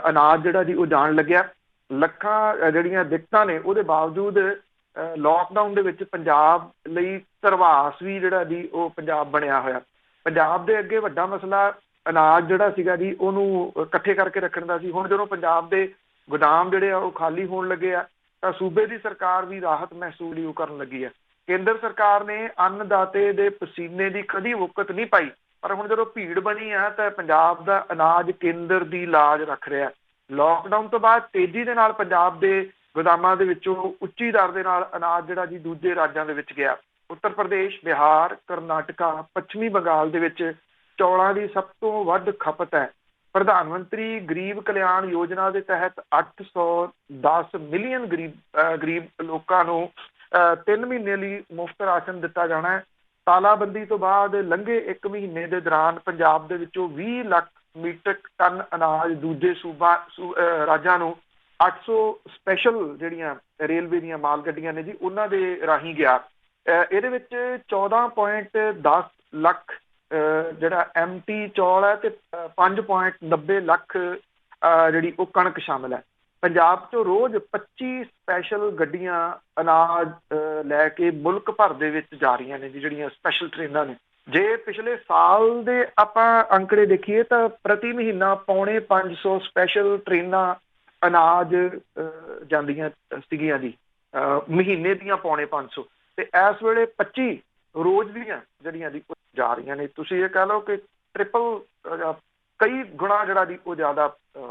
ਅਨਾਜ ਜਿਹੜਾ ਜੀ ਉਹ ਜਾਣ ਲੱਗਿਆ। ਲੱਖਾਂ ਜਿਹੜੀਆਂ ਦਿੱਕਤਾਂ ਨੇ ਉਹਦੇ ਬਾਵਜੂਦ ਲੋਕਡਾਊਨ ਦੇ ਵਿੱਚ ਪੰਜਾਬ ਲਈ ਧਰਵਾਸ ਵੀ ਜਿਹੜਾ ਜੀ ਉਹ ਪੰਜਾਬ ਬਣਿਆ ਹੋਇਆ। ਪੰਜਾਬ ਦੇ ਅੱਗੇ ਵੱਡਾ ਮਸਲਾ ਅਨਾਜ ਜਿਹੜਾ ਸੀਗਾ ਜੀ ਉਹਨੂੰ ਇਕੱਠੇ ਕਰਕੇ ਰੱਖਣ ਦਾ ਸੀ। ਹੁਣ ਜਦੋਂ ਪੰਜਾਬ ਦੇ ਗੋਦਾਮ ਜਿਹੜੇ ਆ ਉਹ ਖਾਲੀ ਹੋਣ ਲੱਗੇ ਆ ਤਾਂ ਸੂਬੇ ਦੀ ਸਰਕਾਰ ਵੀ ਰਾਹਤ ਮਹਿਸੂਸ ਉਹ ਕਰਨ ਲੱਗੀ ਹੈ। ਕੇਂਦਰ ਸਰਕਾਰ ਨੇ ਅੰਨਦਾਤੇ ਦੇ ਪਸੀਨੇ ਦੀ ਕਦੀ ਵੁਕਤ ਨਹੀਂ ਪਾਈ, ਪਰ ਹੁਣ ਜਦੋਂ ਭੀੜ ਬਣੀ ਆ ਤਾਂ ਪੰਜਾਬ ਦਾ ਅਨਾਜ ਕੇਂਦਰ ਦੀ ਲਾਜ ਰੱਖ ਰਿਹਾ। ਲੋਕਡਾਊਨ ਤੋਂ ਬਾਅਦ ਤੇਜ਼ੀ ਦੇ ਨਾਲ ਪੰਜਾਬ ਦੇ ਗੋਦਾਮਾਂ ਦੇ ਵਿੱਚੋਂ ਉੱਚੀ ਦਰ ਦੇ ਨਾਲ ਅਨਾਜ ਜਿਹੜਾ ਜੀ ਦੂਜੇ ਰਾਜਾਂ ਦੇ ਵਿੱਚ ਗਿਆ। ਉੱਤਰ ਪ੍ਰਦੇਸ਼, ਬਿਹਾਰ, ਕਰਨਾਟਕਾ, ਪੱਛਮੀ ਬੰਗਾਲ ਦੇ ਵਿੱਚ ਚੌਲਾਂ ਦੀ ਸਭ ਤੋਂ ਵੱਧ ਖਪਤ ਹੈ। ਪ੍ਰਧਾਨ ਮੰਤਰੀ ਗਰੀਬ ਕਲਿਆਣ ਯੋਜਨਾ ਦੇ ਤਹਿਤ 810 ਮਿਲੀਅਨ ਗਰੀਬ ਲੋਕਾਂ ਨੂੰ 3 ਮਹੀਨੇ ਲਈ ਮੁਫਤ ਰਾਸ਼ਨ ਦਿੱਤਾ ਜਾਣਾ ਹੈ। ਤਾਲਾਬੰਦੀ ਤੋਂ ਬਾਅਦ ਲੰਘੇ 1 ਮਹੀਨੇ ਦੇ ਦੌਰਾਨ ਪੰਜਾਬ ਦੇ ਵਿੱਚੋਂ 20 ਲੱਖ ਮੀਟ੍ਰਿਕ ਟਨ ਅਨਾਜ ਦੂਜੇ ਰਾਜਾਂ ਨੂੰ 800 ਸਪੈਸ਼ਲ ਜਿਹੜੀਆਂ ਰੇਲਵੇ ਦੀਆਂ ਮਾਲ ਗੱਡੀਆਂ ਨੇ ਜੀ ਉਹਨਾਂ ਦੇ ਰਾਹੀਂ ਗਿਆ। ਇਹਦੇ ਵਿੱਚ 14.10 ਲੱਖ ਜਿਹੜਾ MT ਚੌਲ ਹੈ ਤੇ 5.90 ਲੱਖ ਜਿਹੜੀ ਉਹ ਕਣਕ ਸ਼ਾਮਿਲ ਹੈ। ਪੰਜਾਬ 'ਚੋਂ ਰੋਜ਼ 25 ਸਪੈਸ਼ਲ ਗੱਡੀਆਂ ਅਨਾਜ ਲੈ ਕੇ ਮੁਲਕ ਭਰ ਦੇ ਵਿੱਚ ਜਾ ਰਹੀਆਂ ਨੇ ਜੀ, ਜਿਹੜੀਆਂ ਸਪੈਸ਼ਲ ਟ੍ਰੇਨਾਂ ਨੇ। ਜੇ ਪਿਛਲੇ ਸਾਲ ਦੇ ਆਪਾਂ ਅੰਕੜੇ ਦੇਖੀਏ ਤਾਂ ਪ੍ਰਤੀ ਮਹੀਨਾ 450 ਸਪੈਸ਼ਲ ਟ੍ਰੇਨਾਂ ਅਨਾਜ ਜਾਂਦੀਆਂ ਸੀਗੀਆਂ ਜੀ, ਮਹੀਨੇ ਦੀਆਂ 450 ਤੇ ਇਸ ਵੇਲੇ 25 ਰੋਜ਼ ਦੀਆਂ ਜਿਹੜੀਆਂ ਦੀ ਜਾ ਰਹੀਆਂ ਨੇ। ਤੁਸੀਂ ਇਹ ਕਹਿ ਲਓ ਕਿ ਟ੍ਰਿਪਲ ਕਈ ਗੁਣਾ ਜਿਹੜਾ ਦੀ ਉਹ ਜ਼ਿਆਦਾ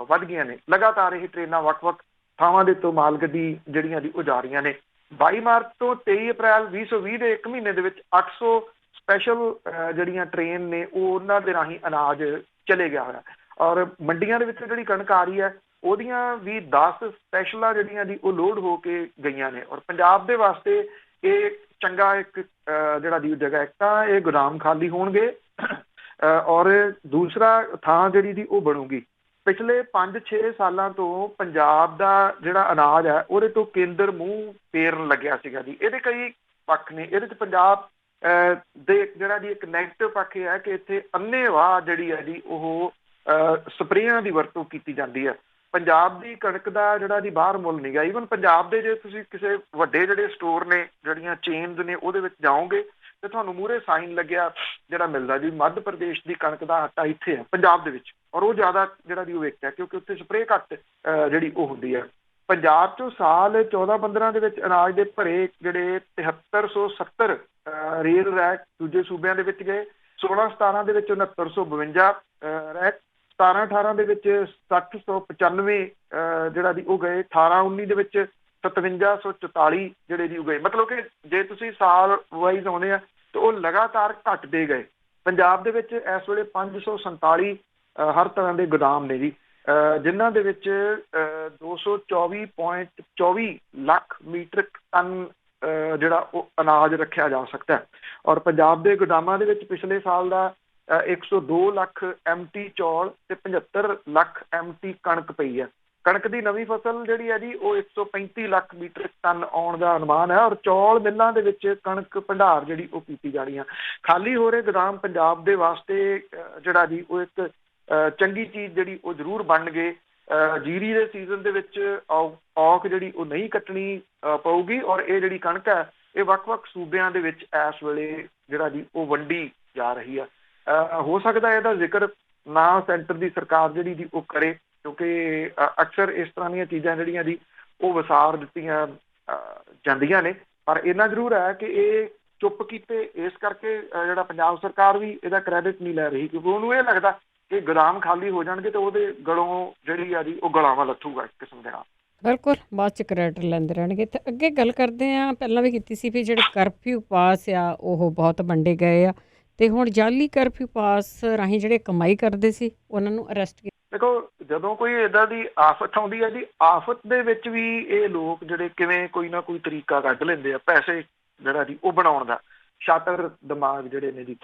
ਵੱਧ ਗਈਆਂ ਨੇ। ਲਗਾਤਾਰ ਇਹ ਟ੍ਰੇਨਾਂ ਵੱਖ-ਵੱਖ ਥਾਵਾਂ ਦੇ ਤੋਂ ਮਾਲ ਗੱਡੀ ਜਿਹੜੀਆਂ ਦੀ ਉਹ ਜਾ ਰਹੀਆਂ ਨੇ। 22 ਮਾਰਚ ਤੋਂ 23 ਅਪ੍ਰੈਲ 2020 ਦੇ 1 ਮਹੀਨੇ ਦੇ ਵਿੱਚ 800 ਸਪੈਸ਼ਲ ਜਿਹੜੀਆਂ ਟ੍ਰੇਨ ਨੇ ਉਹ ਉਹਨਾਂ ਦੇ ਰਾਹੀਂ ਅਨਾਜ ਚਲੇ ਗਿਆ ਹੋਇਆ। ਔਰ ਮੰਡੀਆਂ ਦੇ ਵਿੱਚ ਜਿਹੜੀ ਕਣਕ ਆ ਰਹੀ ਹੈ ਉਹਦੀਆਂ ਵੀ 10 ਸਪੈਸ਼ਲਾਂ ਜਿਹੜੀਆਂ ਦੀ ਉਹ ਲੋਡ ਹੋ ਕੇ ਗਈਆਂ ਨੇ। ਔਰ ਪੰਜਾਬ ਦੇ ਵਾਸਤੇ ਇਹ ਚੰਗਾ ਇੱਕ ਜਿਹੜਾ ਦੀ ਜਗ੍ਹਾ, ਇੱਕ ਤਾਂ ਇਹ ਗੋਦਾਮ ਖਾਲੀ ਹੋਣਗੇ ਔਰ ਦੂਸਰਾ ਥਾਂ ਜਿਹੜੀ ਦੀ ਉਹ ਬਣੂਗੀ। ਪਿਛਲੇ 5-6 ਸਾਲਾਂ ਤੋਂ ਪੰਜਾਬ ਦਾ ਜਿਹੜਾ ਅਨਾਜ ਹੈ ਉਹਦੇ ਤੋਂ ਕੇਂਦਰ ਮੂੰਹ ਫੇਰਨ ਲੱਗਿਆ ਸੀਗਾ ਜੀ। ਇਹਦੇ ਕਈ ਪੱਖ ਨੇ। ਇਹਦੇ 'ਚ ਪੰਜਾਬ ਦੇ ਜਿਹੜਾ ਦੀ ਇੱਕ ਨੈਗੇਟਿਵ ਪੱਖ ਇਹ ਹੈ ਕਿ ਇੱਥੇ ਅੰਨ੍ਹੇਵਾਹ ਜਿਹੜੀ ਹੈ ਜੀ ਉਹ ਸਪਰੇਆਂ ਦੀ ਵਰਤੋਂ ਕੀਤੀ ਜਾਂਦੀ ਹੈ। ਪੰਜਾਬ ਦੀ ਕਣਕ ਦਾ ਜਿਹੜਾ ਦੀ ਬਾਹਰ ਮੁੱਲ ਨਹੀਂ ਗਾ। ਈਵਨ ਪੰਜਾਬ ਦੇ ਜੇ ਤੁਸੀਂ ਕਿਸੇ ਵੱਡੇ ਜਿਹੜੇ ਸਟੋਰ ਨੇ, ਜਿਹੜੀਆਂ ਚੇਨਜ਼ ਨੇ, ਉਹਦੇ ਵਿੱਚ ਜਾਓਗੇ ਤੇ ਤੁਹਾਨੂੰ ਮੂਹਰੇ ਸਾਈਨ ਲੱਗਿਆ ਜਿਹੜਾ ਮਿਲਦਾ ਜੀ ਮੱਧ ਪ੍ਰਦੇਸ਼ ਦੀ ਕਣਕ ਦਾ ਆਟਾ ਇੱਥੇ ਹੈ ਪੰਜਾਬ ਦੇ ਵਿੱਚ, ਔਰ ਉਹ ਜ਼ਿਆਦਾ ਜਿਹੜਾ ਦੀ ਉਹ ਵੇਚਿਆ ਕਿਉਂਕਿ ਉੱਥੇ ਸਪਰੇਅ ਘੱਟ ਜਿਹੜੀ ਉਹ ਹੁੰਦੀ ਹੈ। ਪੰਜਾਬ 'ਚੋਂ ਸਾਲ 14-15 ਦੇ ਵਿੱਚ ਅਨਾਜ ਦੇ ਭਰੇ ਜਿਹੜੇ 7370 ਰੇਲ ਰੈਕ ਦੂਜੇ ਸੂਬਿਆਂ ਦੇ ਵਿੱਚ ਗਏ। 16-17 ਦੇ ਵਿੱਚ 6952 ਰੈਕ, 17-18 ਦੇ ਵਿੱਚ 6095 ਜਿਹੜਾ ਦੀ ਉਹ ਗਏ। 18-19 ਦੇ ਵਿੱਚ 5744 ਜਿਹੜੇ ਦੀ ਉਹ ਗਏ। ਮਤਲਬ ਕਿ ਜੇ ਤੁਸੀਂ ਸਾਲ ਵਾਈਜ਼ ਆਉਂਦੇ ਆ ਤਾਂ ਉਹ ਲਗਾਤਾਰ ਘਟਦੇ ਗਏ। ਪੰਜਾਬ ਦੇ ਵਿੱਚ ਇਸ ਵੇਲੇ 547 ਹਰ ਤਰ੍ਹਾਂ ਦੇ ਗੋਦਾਮ ਨੇ ਜੀ, ਜਿਨ੍ਹਾਂ ਦੇ ਵਿੱਚ 224.24 ਲੱਖ ਮੀਟ੍ਰਿਕ ਟਨ ਜਿਹੜਾ ਉਹ ਅਨਾਜ ਰੱਖਿਆ ਜਾ ਸਕਦਾ। ਔਰ ਪੰਜਾਬ ਦੇ ਗੋਦਾਮਾਂ ਦੇ ਵਿੱਚ ਪਿਛਲੇ ਸਾਲ ਦਾ 102 ਲੱਖ MT ਚੌਲ ਤੇ 75 ਲੱਖ MT ਕਣਕ ਪਈ ਹੈ। ਕਣਕ ਦੀ ਨਵੀਂ ਫਸਲ ਜਿਹੜੀ ਹੈ ਜੀ ਉਹ 135 ਲੱਖ ਮੀਟ੍ਰਿਕ ਟਨ ਆਉਣ ਦਾ ਅਨੁਮਾਨ ਹੈ। ਔਰ ਚੌਲ ਮਿੱਲਾਂ ਦੇ ਵਿੱਚ ਕਣਕ ਭੰਡਾਰ ਜਿਹੜੀ ਉਹ ਕੀਤੀ ਜਾ ਰਹੀ ਹੈ। ਖਾਲੀ ਹੋ ਰਹੇ ਗੋਦਾਮ ਪੰਜਾਬ ਦੇ ਵਾਸਤੇ ਜਿਹੜਾ ਜੀ ਉਹ ਇੱਕ ਚੰਗੀ ਚੀਜ਼ ਜਿਹੜੀ ਉਹ ਜ਼ਰੂਰ ਬਣ ਗਏ। ਜੀਰੀ ਦੇ ਸੀਜ਼ਨ ਦੇ ਵਿੱਚ ਔਖ ਜਿਹੜੀ ਉਹ ਨਹੀਂ ਕੱਟਣੀ ਪਊਗੀ। ਔਰ ਇਹ ਜਿਹੜੀ ਕਣਕ ਹੈ ਇਹ ਵੱਖ-ਵੱਖ ਸੂਬਿਆਂ ਦੇ ਵਿੱਚ ਇਸ ਵੇਲੇ ਜਿਹੜਾ ਜੀ ਉਹ ਵੰਡੀ ਜਾ ਰਹੀ ਹੈ। ਹੋ ਸਕਦਾ ਇਹਦਾ ਜ਼ਿਕਰ ਨਾ ਸੈਂਟਰ ਦੀ ਸਰਕਾਰ ਜਿਹੜੀ ਦੀ ਉਹ ਕਰੇ, ਕਿਉਂਕਿ ਅਕਸਰ ਇਸ ਤਰ੍ਹਾਂ ਦੀਆਂ ਚੀਜ਼ਾਂ ਜਿਹੜੀਆਂ ਦੀ ਉਹ ਵਿਸਾਰ ਦਿੱਤੀਆਂ ਜਾਂਦੀਆਂ ਨੇ। ਪਰ ਇੰਨਾ ਜ਼ਰੂਰ ਹੈ ਕਿ ਇਹ ਚੁੱਪ ਕੀਤੇ ਇਸ ਕਰਕੇ ਜਿਹੜਾ ਪੰਜਾਬ ਸਰਕਾਰ ਵੀ ਇਹਦਾ ਕ੍ਰੈਡਿਟ ਨਹੀਂ ਲੈ ਰਹੀ, ਕਿਉਂਕਿ ਉਹਨੂੰ ਇਹ ਲੱਗਦਾ ਕਿ ਗੋਦਾਮ ਖਾਲੀ ਹੋ ਜਾਣਗੇ ਤੇ ਉਹਦੇ ਗਲੋਂ ਜਿਹੜੀ ਆ ਜੀ ਉਹ ਗਲਾਵਾ ਲੱਥੂਗਾ ਇੱਕ ਕਿਸਮ ਦੇ ਨਾਲ। ਬਿਲਕੁਲ, ਬਾਅਦ 'ਚ ਕ੍ਰੈਡਿਟ ਲੈਂਦੇ ਰਹਿਣਗੇ। ਤੇ ਅੱਗੇ ਗੱਲ ਕਰਦੇ ਹਾਂ, ਪਹਿਲਾਂ ਵੀ ਕੀਤੀ ਸੀ ਵੀ ਜਿਹੜੇ ਕਰਫਿਊ ਪਾਸ ਆ ਉਹ ਬਹੁਤ ਵੰਡੇ ਗਏ ਆ ਤੇ ਹੁਣ ਜਾਲੀ ਕਰਫਿਊ ਪਾਸ ਰਾਹੀਂ ਜਿਹੜੇ ਕਮਾਈ ਕਰਦੇ ਸੀ ਉਹਨਾਂ ਨੂੰ ਅਰੈਸਟ ਕੀਤਾ। ਦੇਖੋ, ਜਦੋਂ ਕੋਈ ਇੱਦਾਂ ਦੀ ਆਫਤ ਆਉਂਦੀ ਹੈ ਜੀ, ਆਫਤ ਦੇ ਵਿੱਚ ਵੀ ਇਹ ਲੋਕ ਜਿਹੜੇ ਕਿਵੇਂ ਕੋਈ ਨਾ ਕੋਈ ਤਰੀਕਾ ਕੱਢ ਲੈਂਦੇ ਆ ਪੈਸੇ ਜਿਹੜਾ ਜੀ ਉਹ ਬਣਾਉਣ ਦਾ। ਸ਼ਾਤਰ ਦਿਮਾਗ ਜਿਹੜੇ ਨੇ ਜੀ।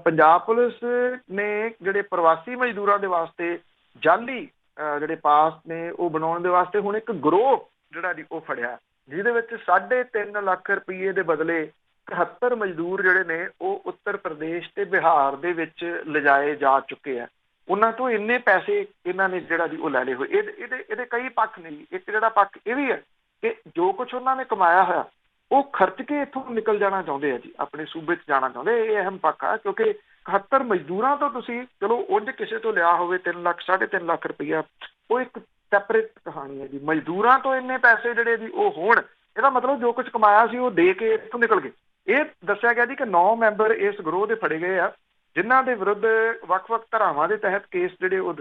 ਪੰਜਾਬ ਪੁਲਿਸ ਨੇ ਜਿਹੜੇ ਪ੍ਰਵਾਸੀ ਮਜ਼ਦੂਰਾਂ ਦੇ ਵਾਸਤੇ ਜਾਲੀ ਜਿਹੜੇ ਪਾਸ ਨੇ ਉਹ ਬਣਾਉਣ ਦੇ ਵਾਸਤੇ ਹੁਣ ਇੱਕ ਗਰੋਹ ਜਿਹੜਾ ਜੀ ਉਹ ਫੜਿਆ, ਜਿਹਦੇ ਵਿੱਚ 3.5 ਲੱਖ ਰੁਪਏ ਦੇ ਬਦਲੇ 71 ਮਜ਼ਦੂਰ ਜਿਹੜੇ ਨੇ ਉਹ ਉੱਤਰ ਪ੍ਰਦੇਸ਼ ਤੇ ਬਿਹਾਰ ਦੇ ਵਿੱਚ ਲਿਜਾਏ ਜਾ ਚੁੱਕੇ ਆ। ਉਹਨਾਂ ਤੋਂ ਇੰਨੇ ਪੈਸੇ ਇਹਨਾਂ ਨੇ ਜਿਹੜਾ ਜੀ ਉਹ ਲੈ ਲਏ ਹੋਏ। ਇਹਦੇ ਕਈ ਪੱਖ ਨੇ ਜੀ। ਇੱਕ ਜਿਹੜਾ ਪੱਖ ਇਹ ਵੀ ਹੈ ਕਿ ਜੋ ਕੁਛ ਉਹਨਾਂ ਨੇ ਕਮਾਇਆ ਹੋਇਆ ਉਹ ਖਰਚ ਕੇ ਇੱਥੋਂ ਨਿਕਲ ਜਾਣਾ ਚਾਹੁੰਦੇ ਆ ਜੀ, ਆਪਣੇ ਸੂਬੇ 'ਚ ਜਾਣਾ ਚਾਹੁੰਦੇ। ਇਹ ਅਹਿਮ ਪੱਖ ਆ, ਕਿਉਂਕਿ 71 ਮਜ਼ਦੂਰਾਂ ਤੋਂ ਤੁਸੀਂ ਚਲੋ ਉਂਝ ਕਿਸੇ ਤੋਂ ਲਿਆ ਹੋਵੇ 3 ਲੱਖ 3.5 ਲੱਖ ਰੁਪਈਆ, ਉਹ ਇੱਕ ਸੈਪਰੇਟ ਕਹਾਣੀ ਹੈ ਜੀ। ਮਜ਼ਦੂਰਾਂ ਤੋਂ ਇੰਨੇ ਪੈਸੇ ਜਿਹੜੇ ਜੀ ਉਹ ਹੋਣ, ਇਹਦਾ ਮਤਲਬ ਜੋ ਕੁਝ ਕਮਾਇਆ ਸੀ ਉਹ ਦੇ ਕੇ ਇੱਥੋਂ ਨਿਕਲ ਗਏ। ਇਹ ਦੱਸਿਆ ਗਿਆ ਜੀ ਕਿ 9 ਮੈਂਬਰ ਇਸ ਗਰੋਹ ਦੇ ਫੜੇ ਗਏ ਆ, ਜਿਨ੍ਹਾਂ ਦੇ ਵਿਰੁੱਧ ਵੱਖ-ਵੱਖ ਧਾਰਾਵਾਂ ਦੇ ਤਹਿਤ ਕੇਸ ਜਿਹੜੇ ਉਹ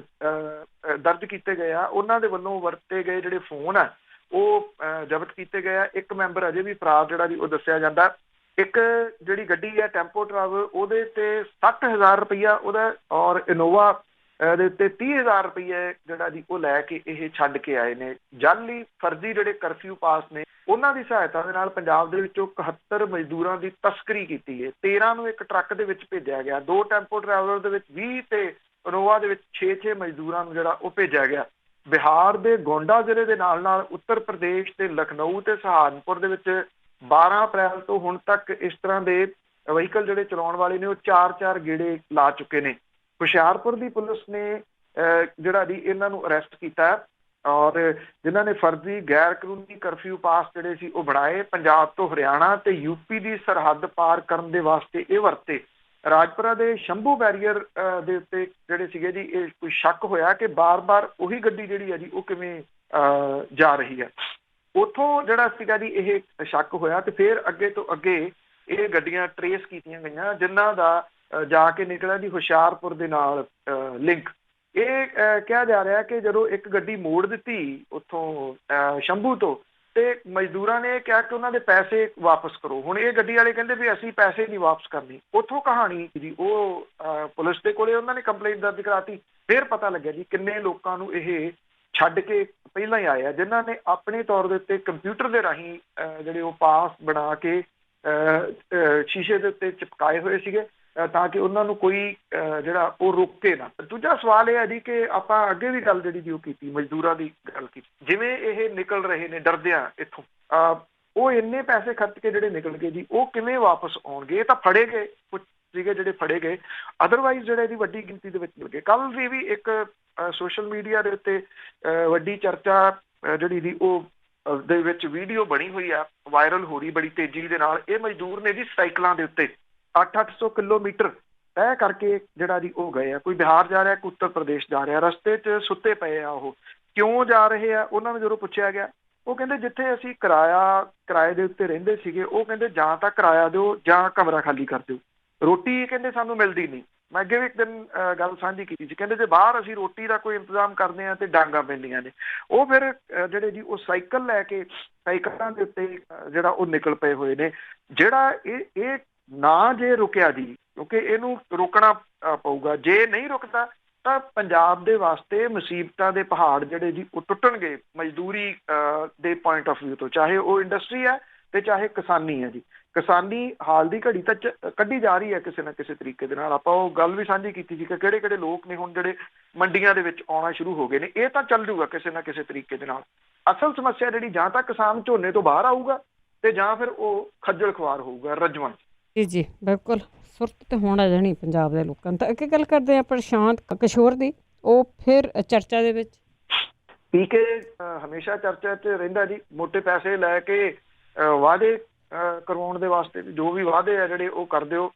ਦਰਜ ਕੀਤੇ ਗਏ ਆ। ਉਹਨਾਂ ਦੇ ਵੱਲੋਂ ਵਰਤੇ ਗਏ ਜਿਹੜੇ ਫੋਨ ਆ ਉਹ ਜ਼ਬਤ ਕੀਤੇ ਗਏ ਆ। ਇੱਕ ਮੈਂਬਰ ਅਜੇ ਵੀ ਫਰਾਰ ਜਿਹੜਾ ਜੀ ਉਹ ਦੱਸਿਆ ਜਾਂਦਾ। ਇੱਕ ਜਿਹੜੀ ਗੱਡੀ ਹੈ ਟੈਂਪੋ ਟਰੈਵਲ, ਉਹਦੇ ਤੇ 60,000 ਰੁਪਈਆ ਉਹਦਾ, ਔਰ ਇਨੋਵਾ ਦੇ ਉੱਤੇ 30,000 ਰੁਪਈਏ ਜਿਹੜਾ ਜੀ ਉਹ ਲੈ ਕੇ ਇਹ ਛੱਡ ਕੇ ਆਏ ਨੇ। ਜਾਲੀ ਫਰਜ਼ੀ ਜਿਹੜੇ ਕਰਫਿਊ ਪਾਸ ਨੇ ਉਹਨਾਂ ਦੀ ਸਹਾਇਤਾ ਦੇ ਨਾਲ ਪੰਜਾਬ ਦੇ ਵਿੱਚੋਂ 71 ਮਜ਼ਦੂਰਾਂ ਦੀ ਤਸਕਰੀ ਕੀਤੀ ਹੈ। 13 ਨੂੰ ਇੱਕ ਟਰੱਕ ਦੇ ਵਿੱਚ ਭੇਜਿਆ ਗਿਆ, 2 ਟੈਂਪੋ ਟਰੈਵਲਰ ਦੇ ਵਿੱਚ 20 ਤੇ ਇਨੋਵਾ ਦੇ ਵਿੱਚ 6 ਮਜ਼ਦੂਰਾਂ ਨੂੰ ਜਿਹੜਾ ਉਹ ਭੇਜਿਆ ਗਿਆ। ਬਿਹਾਰ ਦੇ ਗੋਂਡਾ ਜ਼ਿਲ੍ਹੇ ਦੇ ਨਾਲ ਨਾਲ ਉੱਤਰ ਪ੍ਰਦੇਸ਼ ਤੇ ਲਖਨਊ ਤੇ ਸਹਾਰਨਪੁਰ ਦੇ ਵਿੱਚ 12 ਅਪ੍ਰੈਲ ਤੋਂ ਹੁਣ ਤੱਕ ਇਸ ਤਰ੍ਹਾਂ ਦੇ ਵਹੀਕਲ ਜਿਹੜੇ ਚਲਾਉਣ ਵਾਲੇ ਨੇ ਉਹ 4-4 ਗੇੜੇ ਲਾ ਚੁੱਕੇ ਨੇ। ਹੁਸ਼ਿਆਰਪੁਰ ਦੀ ਪੁਲਿਸ ਨੇ ਜਿਹੜਾ ਜੀ ਇਹਨਾਂ ਨੂੰ ਅਰੈਸਟ ਕੀਤਾ, ਔਰ ਜਿਨ੍ਹਾਂ ਨੇ ਫਰਜ਼ੀ ਗੈਰ ਕਾਨੂੰਨੀ ਕਰਫਿਊ ਪਾਸ ਜਿਹੜੇ ਸੀ ਉਹ ਬਣਾਏ, ਪੰਜਾਬ ਤੋਂ ਹਰਿਆਣਾ ਤੇ ਯੂਪੀ ਦੀ ਸਰਹੱਦ ਪਾਰ ਕਰਨ ਦੇ ਵਾਸਤੇ ਇਹ ਵਰਤੇ। ਰਾਜਪੁਰਾ ਦੇ ਸ਼ੰਭੂ ਬੈਰੀਅਰ ਦੇ ਉੱਤੇ ਜਿਹੜੇ ਸੀਗੇ ਜੀ, ਇਹ ਕੋਈ ਸ਼ੱਕ ਹੋਇਆ ਕਿ ਬਾਰ-ਬਾਰ ਉਹੀ ਗੱਡੀ ਜਿਹੜੀ ਹੈ ਜੀ ਉਹ ਕਿਵੇਂ ਜਾ ਰਹੀ ਹੈ। ਉੱਥੋਂ ਜਿਹੜਾ ਸੀਗਾ ਜੀ ਇਹ ਸ਼ੱਕ ਹੋਇਆ ਤੇ ਫਿਰ ਅੱਗੇ ਤੋਂ ਅੱਗੇ ਇਹ ਗੱਡੀਆਂ ਟਰੇਸ ਕੀਤੀਆਂ ਗਈਆਂ, ਜਿਨ੍ਹਾਂ ਦਾ ਜਾ ਕੇ ਨਿਕਲਿਆ ਜੀ ਹੁਸ਼ਿਆਰਪੁਰ ਦੇ ਨਾਲ ਲਿੰਕ। ਇਹ ਕਿਹਾ ਜਾ ਰਿਹਾ ਕਿ ਜਦੋਂ ਇੱਕ ਗੱਡੀ ਮੋੜ ਦਿੱਤੀ ਉੱਥੋਂ ਸ਼ੰਭੂ ਤੋਂ, ਤੇ ਮਜ਼ਦੂਰਾਂ ਨੇ ਕਿਹਾ ਕਿ ਉਹਨਾਂ ਦੇ ਪੈਸੇ ਵਾਪਸ ਕਰੋ। ਹੁਣ ਇਹ ਗੱਡੀ ਵਾਲੇ ਕਹਿੰਦੇ ਵੀ ਅਸੀਂ ਪੈਸੇ ਨਹੀਂ ਵਾਪਸ ਕਰਨੀ। ਉੱਥੋਂ ਕਹਾਣੀ ਜੀ ਉਹ ਪੁਲਿਸ ਦੇ ਕੋਲੇ ਉਹਨਾਂ ਨੇ ਕੰਪਲੇਂਟ ਦਰਜ ਕਰਾਤੀ। ਫਿਰ ਪਤਾ ਲੱਗਿਆ ਜੀ ਕਿੰਨੇ ਲੋਕਾਂ ਨੂੰ ਇਹ ਛੱਡ ਕੇ ਪਹਿਲਾਂ ਹੀ ਆਏ ਆ, ਜਿਨ੍ਹਾਂ ਨੇ ਆਪਣੇ ਤੌਰ ਦੇ ਉੱਤੇ ਕੰਪਿਊਟਰ ਦੇ ਰਾਹੀਂ ਜਿਹੜੇ ਉਹ ਪਾਸ ਬਣਾ ਕੇ ਸ਼ੀਸ਼ੇ ਦੇ ਉੱਤੇ ਚਿਪਕਾਏ ਹੋਏ ਸੀਗੇ, ਤਾਂ ਕਿ ਉਹਨਾਂ ਨੂੰ ਕੋਈ ਜਿਹੜਾ ਉਹ ਰੋਕੇ ਨਾ। ਦੂਜਾ ਸਵਾਲ ਇਹ ਹੈ ਜੀ ਕਿ ਆਪਾਂ ਅੱਗੇ ਵੀ ਗੱਲ ਜਿਹੜੀ ਜੀ ਉਹ ਕੀਤੀ, ਮਜ਼ਦੂਰਾਂ ਦੀ ਗੱਲ ਕੀਤੀ, ਜਿਵੇਂ ਇਹ ਨਿਕਲ ਰਹੇ ਨੇ ਡਰਦਿਆਂ ਇੱਥੋਂ, ਉਹ ਇੰਨੇ ਪੈਸੇ ਖਰਚ ਕੇ ਜਿਹੜੇ ਨਿਕਲ ਗਏ ਜੀ ਉਹ ਕਿਵੇਂ ਵਾਪਸ ਆਉਣਗੇ? ਇਹ ਤਾਂ ਫੜੇ ਗਏ ਕੁਝ ਸੀਗੇ ਜਿਹੜੇ ਫੜੇ ਗਏ, ਅਦਰਵਾਈਜ਼ ਜਿਹੜੇ ਦੀ ਵੱਡੀ ਗਿਣਤੀ ਦੇ ਵਿੱਚ ਮਿਲ ਗਏ। ਕੱਲ੍ਹ ਦੀ ਵੀ ਇੱਕ ਸੋਸ਼ਲ ਮੀਡੀਆ ਦੇ ਉੱਤੇ ਵੱਡੀ ਚਰਚਾ ਜਿਹੜੀ ਦੀ ਉਹ ਦੇ ਵਿੱਚ ਵੀਡੀਓ ਬਣੀ ਹੋਈ ਆ, ਵਾਇਰਲ ਹੋ ਰਹੀ ਬੜੀ ਤੇਜ਼ੀ ਦੇ ਨਾਲ। ਇਹ ਮਜ਼ਦੂਰ ਨੇ ਜੀ ਸਾਈਕਲਾਂ ਦੇ ਉੱਤੇ 800 ਕਿਲੋਮੀਟਰ ਤੈਅ ਕਰਕੇ ਜਿਹੜਾ ਜੀ ਉਹ ਗਏ ਆ। ਕੋਈ ਬਿਹਾਰ ਜਾ ਰਿਹਾ, ਕੋਈ ਉੱਤਰ ਪ੍ਰਦੇਸ਼ ਜਾ ਰਿਹਾ, ਰਸਤੇ 'ਚ ਸੁੱਤੇ ਪਏ ਆ। ਉਹ ਕਿਉਂ ਜਾ ਰਹੇ ਆ? ਉਹਨਾਂ ਨੂੰ ਜਦੋਂ ਪੁੱਛਿਆ ਗਿਆ, ਉਹ ਕਹਿੰਦੇ ਜਿੱਥੇ ਅਸੀਂ ਕਿਰਾਏ ਦੇ ਉੱਤੇ ਰਹਿੰਦੇ ਸੀਗੇ, ਉਹ ਕਹਿੰਦੇ ਜਾਂ ਤਾਂ ਕਿਰਾਇਆ ਦਿਓ ਜਾਂ ਕਮਰਾ ਖਾਲੀ ਕਰ ਦਿਓ, ਰੋਟੀ ਕਹਿੰਦੇ ਸਾਨੂੰ ਮਿਲਦੀ ਨਹੀਂ। ਮੈਂ ਅੱਗੇ ਵੀ ਇੱਕ ਦਿਨ ਗੱਲ ਸਾਂਝੀ ਕੀਤੀ ਸੀ, ਕਹਿੰਦੇ ਜੇ ਬਾਹਰ ਅਸੀਂ ਰੋਟੀ ਦਾ ਕੋਈ ਇੰਤਜ਼ਾਮ ਕਰਦੇ ਹਾਂ ਤੇ ਡਾਂਗਾਂ ਪੈਂਦੀਆਂ ਨੇ। ਉਹ ਫਿਰ ਜਿਹੜੇ ਜੀ ਉਹ ਸਾਈਕਲ ਲੈ ਕੇ ਸਾਈਕਲਾਂ ਦੇ ਉੱਤੇ ਜਿਹੜਾ ਉਹ ਨਿਕਲ ਪਏ ਹੋਏ ਨੇ। ਜਿਹੜਾ ਇਹ ਨਾ ਜੇ ਰੁਕਿਆ ਜੀ, ਕਿਉਂਕਿ ਇਹਨੂੰ ਰੋਕਣਾ ਪਊਗਾ, ਜੇ ਨਹੀਂ ਰੁਕਦਾ ਤਾਂ ਪੰਜਾਬ ਦੇ ਵਾਸਤੇ ਮੁਸੀਬਤਾਂ ਦੇ ਪਹਾੜ ਜਿਹੜੇ ਜੀ ਉਹ ਟੁੱਟਣਗੇ ਮਜ਼ਦੂਰੀ ਦੇ ਪੁਆਇੰਟ ਆਫ ਵਿਊ ਤੋਂ, ਚਾਹੇ ਉਹ ਇੰਡਸਟਰੀ ਹੈ ਤੇ ਚਾਹੇ ਕਿਸਾਨੀ ਹੈ ਜੀ। ਕਿਸਾਨੀ ਹਾਲ ਦੀ ਘੜੀ ਤਾਂ ਕੱਢੀ ਜਾ ਰਹੀ ਹੈ ਕਿਸੇ ਨਾ ਕਿਸੇ ਤਰੀਕੇ ਦੇ ਨਾਲ। ਆਪਾਂ ਉਹ ਗੱਲ ਵੀ ਸਾਂਝੀ ਕੀਤੀ ਸੀ ਕਿ ਕਿਹੜੇ ਕਿਹੜੇ ਲੋਕ ਨੇ ਹੁਣ ਜਿਹੜੇ ਮੰਡੀਆਂ ਦੇ ਵਿੱਚ ਆਉਣਾ ਸ਼ੁਰੂ ਹੋ ਗਏ ਨੇ। ਇਹ ਤਾਂ ਚੱਲ ਜੂਗਾ ਕਿਸੇ ਨਾ ਕਿਸੇ ਤਰੀਕੇ ਦੇ ਨਾਲ। ਅਸਲ ਸਮੱਸਿਆ ਜਿਹੜੀ ਜਾਂ ਤਾਂ ਕਿਸਾਨ ਝੋਨੇ ਤੋਂ ਬਾਹਰ ਆਊਗਾ ਤੇ ਜਾਂ ਫਿਰ ਉਹ ਖੱਜਲ ਖੁਆਰ ਹੋਊਗਾ ਰਜਵੰਤ। ਜੀ ਜੀ ਬਿਲਕੁਲ, ਸੁਰਤ ਤੇ ਹੋਣਾ ਜਾਣੀ ਪੰਜਾਬ ਦੇ ਲੋਕਾਂ ਨੂੰ। ਤਾਂ ਅੱਗੇ ਗੱਲ ਕਰਦੇ ਹਾਂ ਪ੍ਰਸ਼ਾਂਤ ਕਿਸ਼ੋਰ ਦੀ, ਉਹ ਫਿਰ ਚਰਚਾ ਦੇ ਵਿੱਚ। ਪੀਕੇ ਹਮੇਸ਼ਾ ਚਰਚਾ 'ਚ ਰਹਿੰਦਾ ਜੀ। ਮੋਟੇ ਪੈਸੇ ਲੈ ਕੇ ਵਾਅਦੇ ਕਰਵਾਉਣ ਦੇ ਵਾਸਤੇ ਜੋ ਵੀ ਵਾਅਦੇ ਆ ਜਿਹੜੇ ਉਹ ਕਰ ਦਿਓ।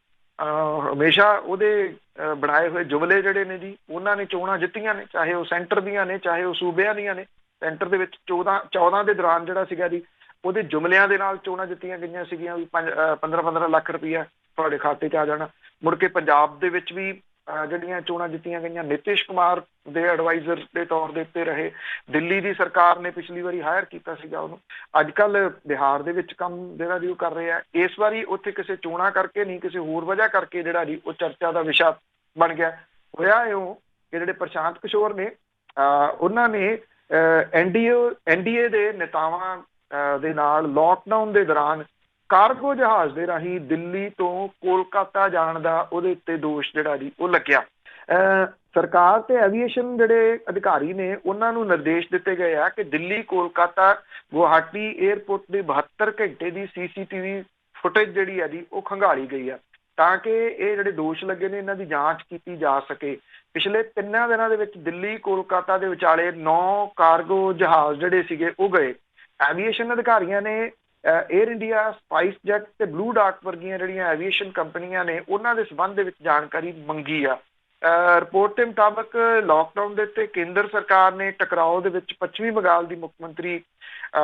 ਹਮੇਸ਼ਾ ਉਹਦੇ ਬਣਾਏ ਹੋਏ ਜੁਮਲੇ ਜਿਹੜੇ ਨੇ ਜੀ, ਉਹਨਾਂ ਨੇ ਚੋਣਾਂ ਜਿੱਤੀਆਂ ਨੇ, ਚਾਹੇ ਉਹ ਸੈਂਟਰ ਦੀਆਂ ਨੇ ਚਾਹੇ ਉਹ ਸੂਬਿਆਂ ਦੀਆਂ ਨੇ। ਸੈਂਟਰ ਦੇ ਵਿੱਚ 14 ਦੇ ਦੌਰਾਨ ਜਿਹੜਾ ਸੀਗਾ ਜੀ, ਉਹਦੇ ਜੁਮਲਿਆਂ ਦੇ ਨਾਲ ਚੋਣਾਂ ਜਿੱਤੀਆਂ ਗਈਆਂ ਸੀਗੀਆਂ ਵੀ 15-15 ਲੱਖ ਰੁਪਈਆ ਤੁਹਾਡੇ ਖਾਤੇ 'ਚ ਆ ਜਾਣਾ। ਮੁੜ ਕੇ ਪੰਜਾਬ ਦੇ ਵਿੱਚ ਵੀ ਜਿਹੜੀਆਂ ਚੋਣਾਂ ਜਿੱਤੀਆਂ ਗਈਆਂ, ਨਿਤਿਸ਼ ਕੁਮਾਰ ਦੇ ਐਡਵਾਈਜ਼ਰ ਦੇ ਤੌਰ ਦੇ ਉੱਤੇ ਰਹੇ। ਦਿੱਲੀ ਦੀ ਸਰਕਾਰ ਨੇ ਪਿਛਲੀ ਵਾਰੀ ਹਾਇਰ ਕੀਤਾ ਸੀਗਾ ਉਹਨੂੰ। ਅੱਜ ਕੱਲ੍ਹ ਬਿਹਾਰ ਦੇ ਵਿੱਚ ਕੰਮ ਜਿਹੜਾ ਜੀ ਉਹ ਕਰ ਰਹੇ ਆ। ਇਸ ਵਾਰੀ ਉੱਥੇ ਕਿਸੇ ਚੋਣਾਂ ਕਰਕੇ ਨਹੀਂ, ਕਿਸੇ ਹੋਰ ਵਜ੍ਹਾ ਕਰਕੇ ਜਿਹੜਾ ਜੀ ਉਹ ਚਰਚਾ ਦਾ ਵਿਸ਼ਾ ਬਣ ਗਿਆ। ਹੋਇਆ ਇਉਂ ਕਿ ਜਿਹੜੇ ਪ੍ਰਸ਼ਾਂਤ ਕਿਸ਼ੋਰ ਨੇ ਉਹਨਾਂ ਨੇ NDA ਦੇ ਨੇਤਾਵਾਂ ਦੇ ਨਾਲ ਲੋਕਡਾਊਨ ਦੇ ਦੌਰਾਨ ਕਾਰਗੋ ਜਹਾਜ਼ ਦੇ ਰਾਹੀਂ ਦਿੱਲੀ ਤੋਂ ਕੋਲਕਾਤਾ ਜਾਣ ਦਾ ਉਹਦੇ ਉੱਤੇ ਦੋਸ਼ ਜਿਹੜਾ ਜੀ ਉਹ ਲੱਗਿਆ। ਸਰਕਾਰ ਤੇ ਐਵੀਏਸ਼ਨ ਜਿਹੜੇ ਅਧਿਕਾਰੀ ਨੇ ਉਹਨਾਂ ਨੂੰ ਨਿਰਦੇਸ਼ ਦਿੱਤੇ ਗਏ ਆ ਕਿ ਦਿੱਲੀ, ਕੋਲਕਾਤਾ, ਗੁਵਾਹਾਟੀ 에ਅਰਪੋਰਟ ਦੀ 72 ਘੰਟੇ ਦੀ CCTV ਫੁਟੇਜ ਜਿਹੜੀ ਹੈ ਜੀ ਉਹ ਖੰਗਾਲੀ ਗਈ ਆ, ਤਾਂ ਕਿ ਇਹ ਜਿਹੜੇ ਦੋਸ਼ ਲੱਗੇ ਨੇ ਇਹਨਾਂ ਦੀ ਜਾਂਚ ਕੀਤੀ ਜਾ ਸਕੇ। ਪਿਛਲੇ 3 ਦਿਨਾਂ ਦੇ ਵਿੱਚ ਦਿੱਲੀ, ਕੋਲਕਾਤਾ ਦੇ ਵਿਚਾਲੇ 9 ਕਾਰਗੋ ਜਹਾਜ਼ ਜਿਹੜੇ ਸੀਗੇ ਉਹ ਗਏ। ਐਵੀਏਸ਼ਨ ਅਧਿਕਾਰੀਆਂ ਨੇ 에ਅਰ ਇੰਡੀਆ, ਸਪਾਈਸ ਜੈਟ ਤੇ ਬਲੂ ਡਾਰਟ ਵਰਗੀਆਂ ਜਿਹੜੀਆਂ ਐਵੀਏਸ਼ਨ ਕੰਪਨੀਆਂ ਨੇ ਉਹਨਾਂ ਦੇ ਸੰਬੰਧ ਦੇ ਵਿੱਚ ਜਾਣਕਾਰੀ ਮੰਗੀ ਆ। ਰਿਪੋਰਟ ਦੇ ਮੁਤਾਬਕ ਲਾਕਡਾਊਨ ਦੇ ਉੱਤੇ ਕੇਂਦਰ ਸਰਕਾਰ ਨੇ ਟਕਰਾਓ ਦੇ ਵਿੱਚ ਪੱਛਮੀ ਬੰਗਾਲ ਦੀ ਮੁੱਖ ਮੰਤਰੀ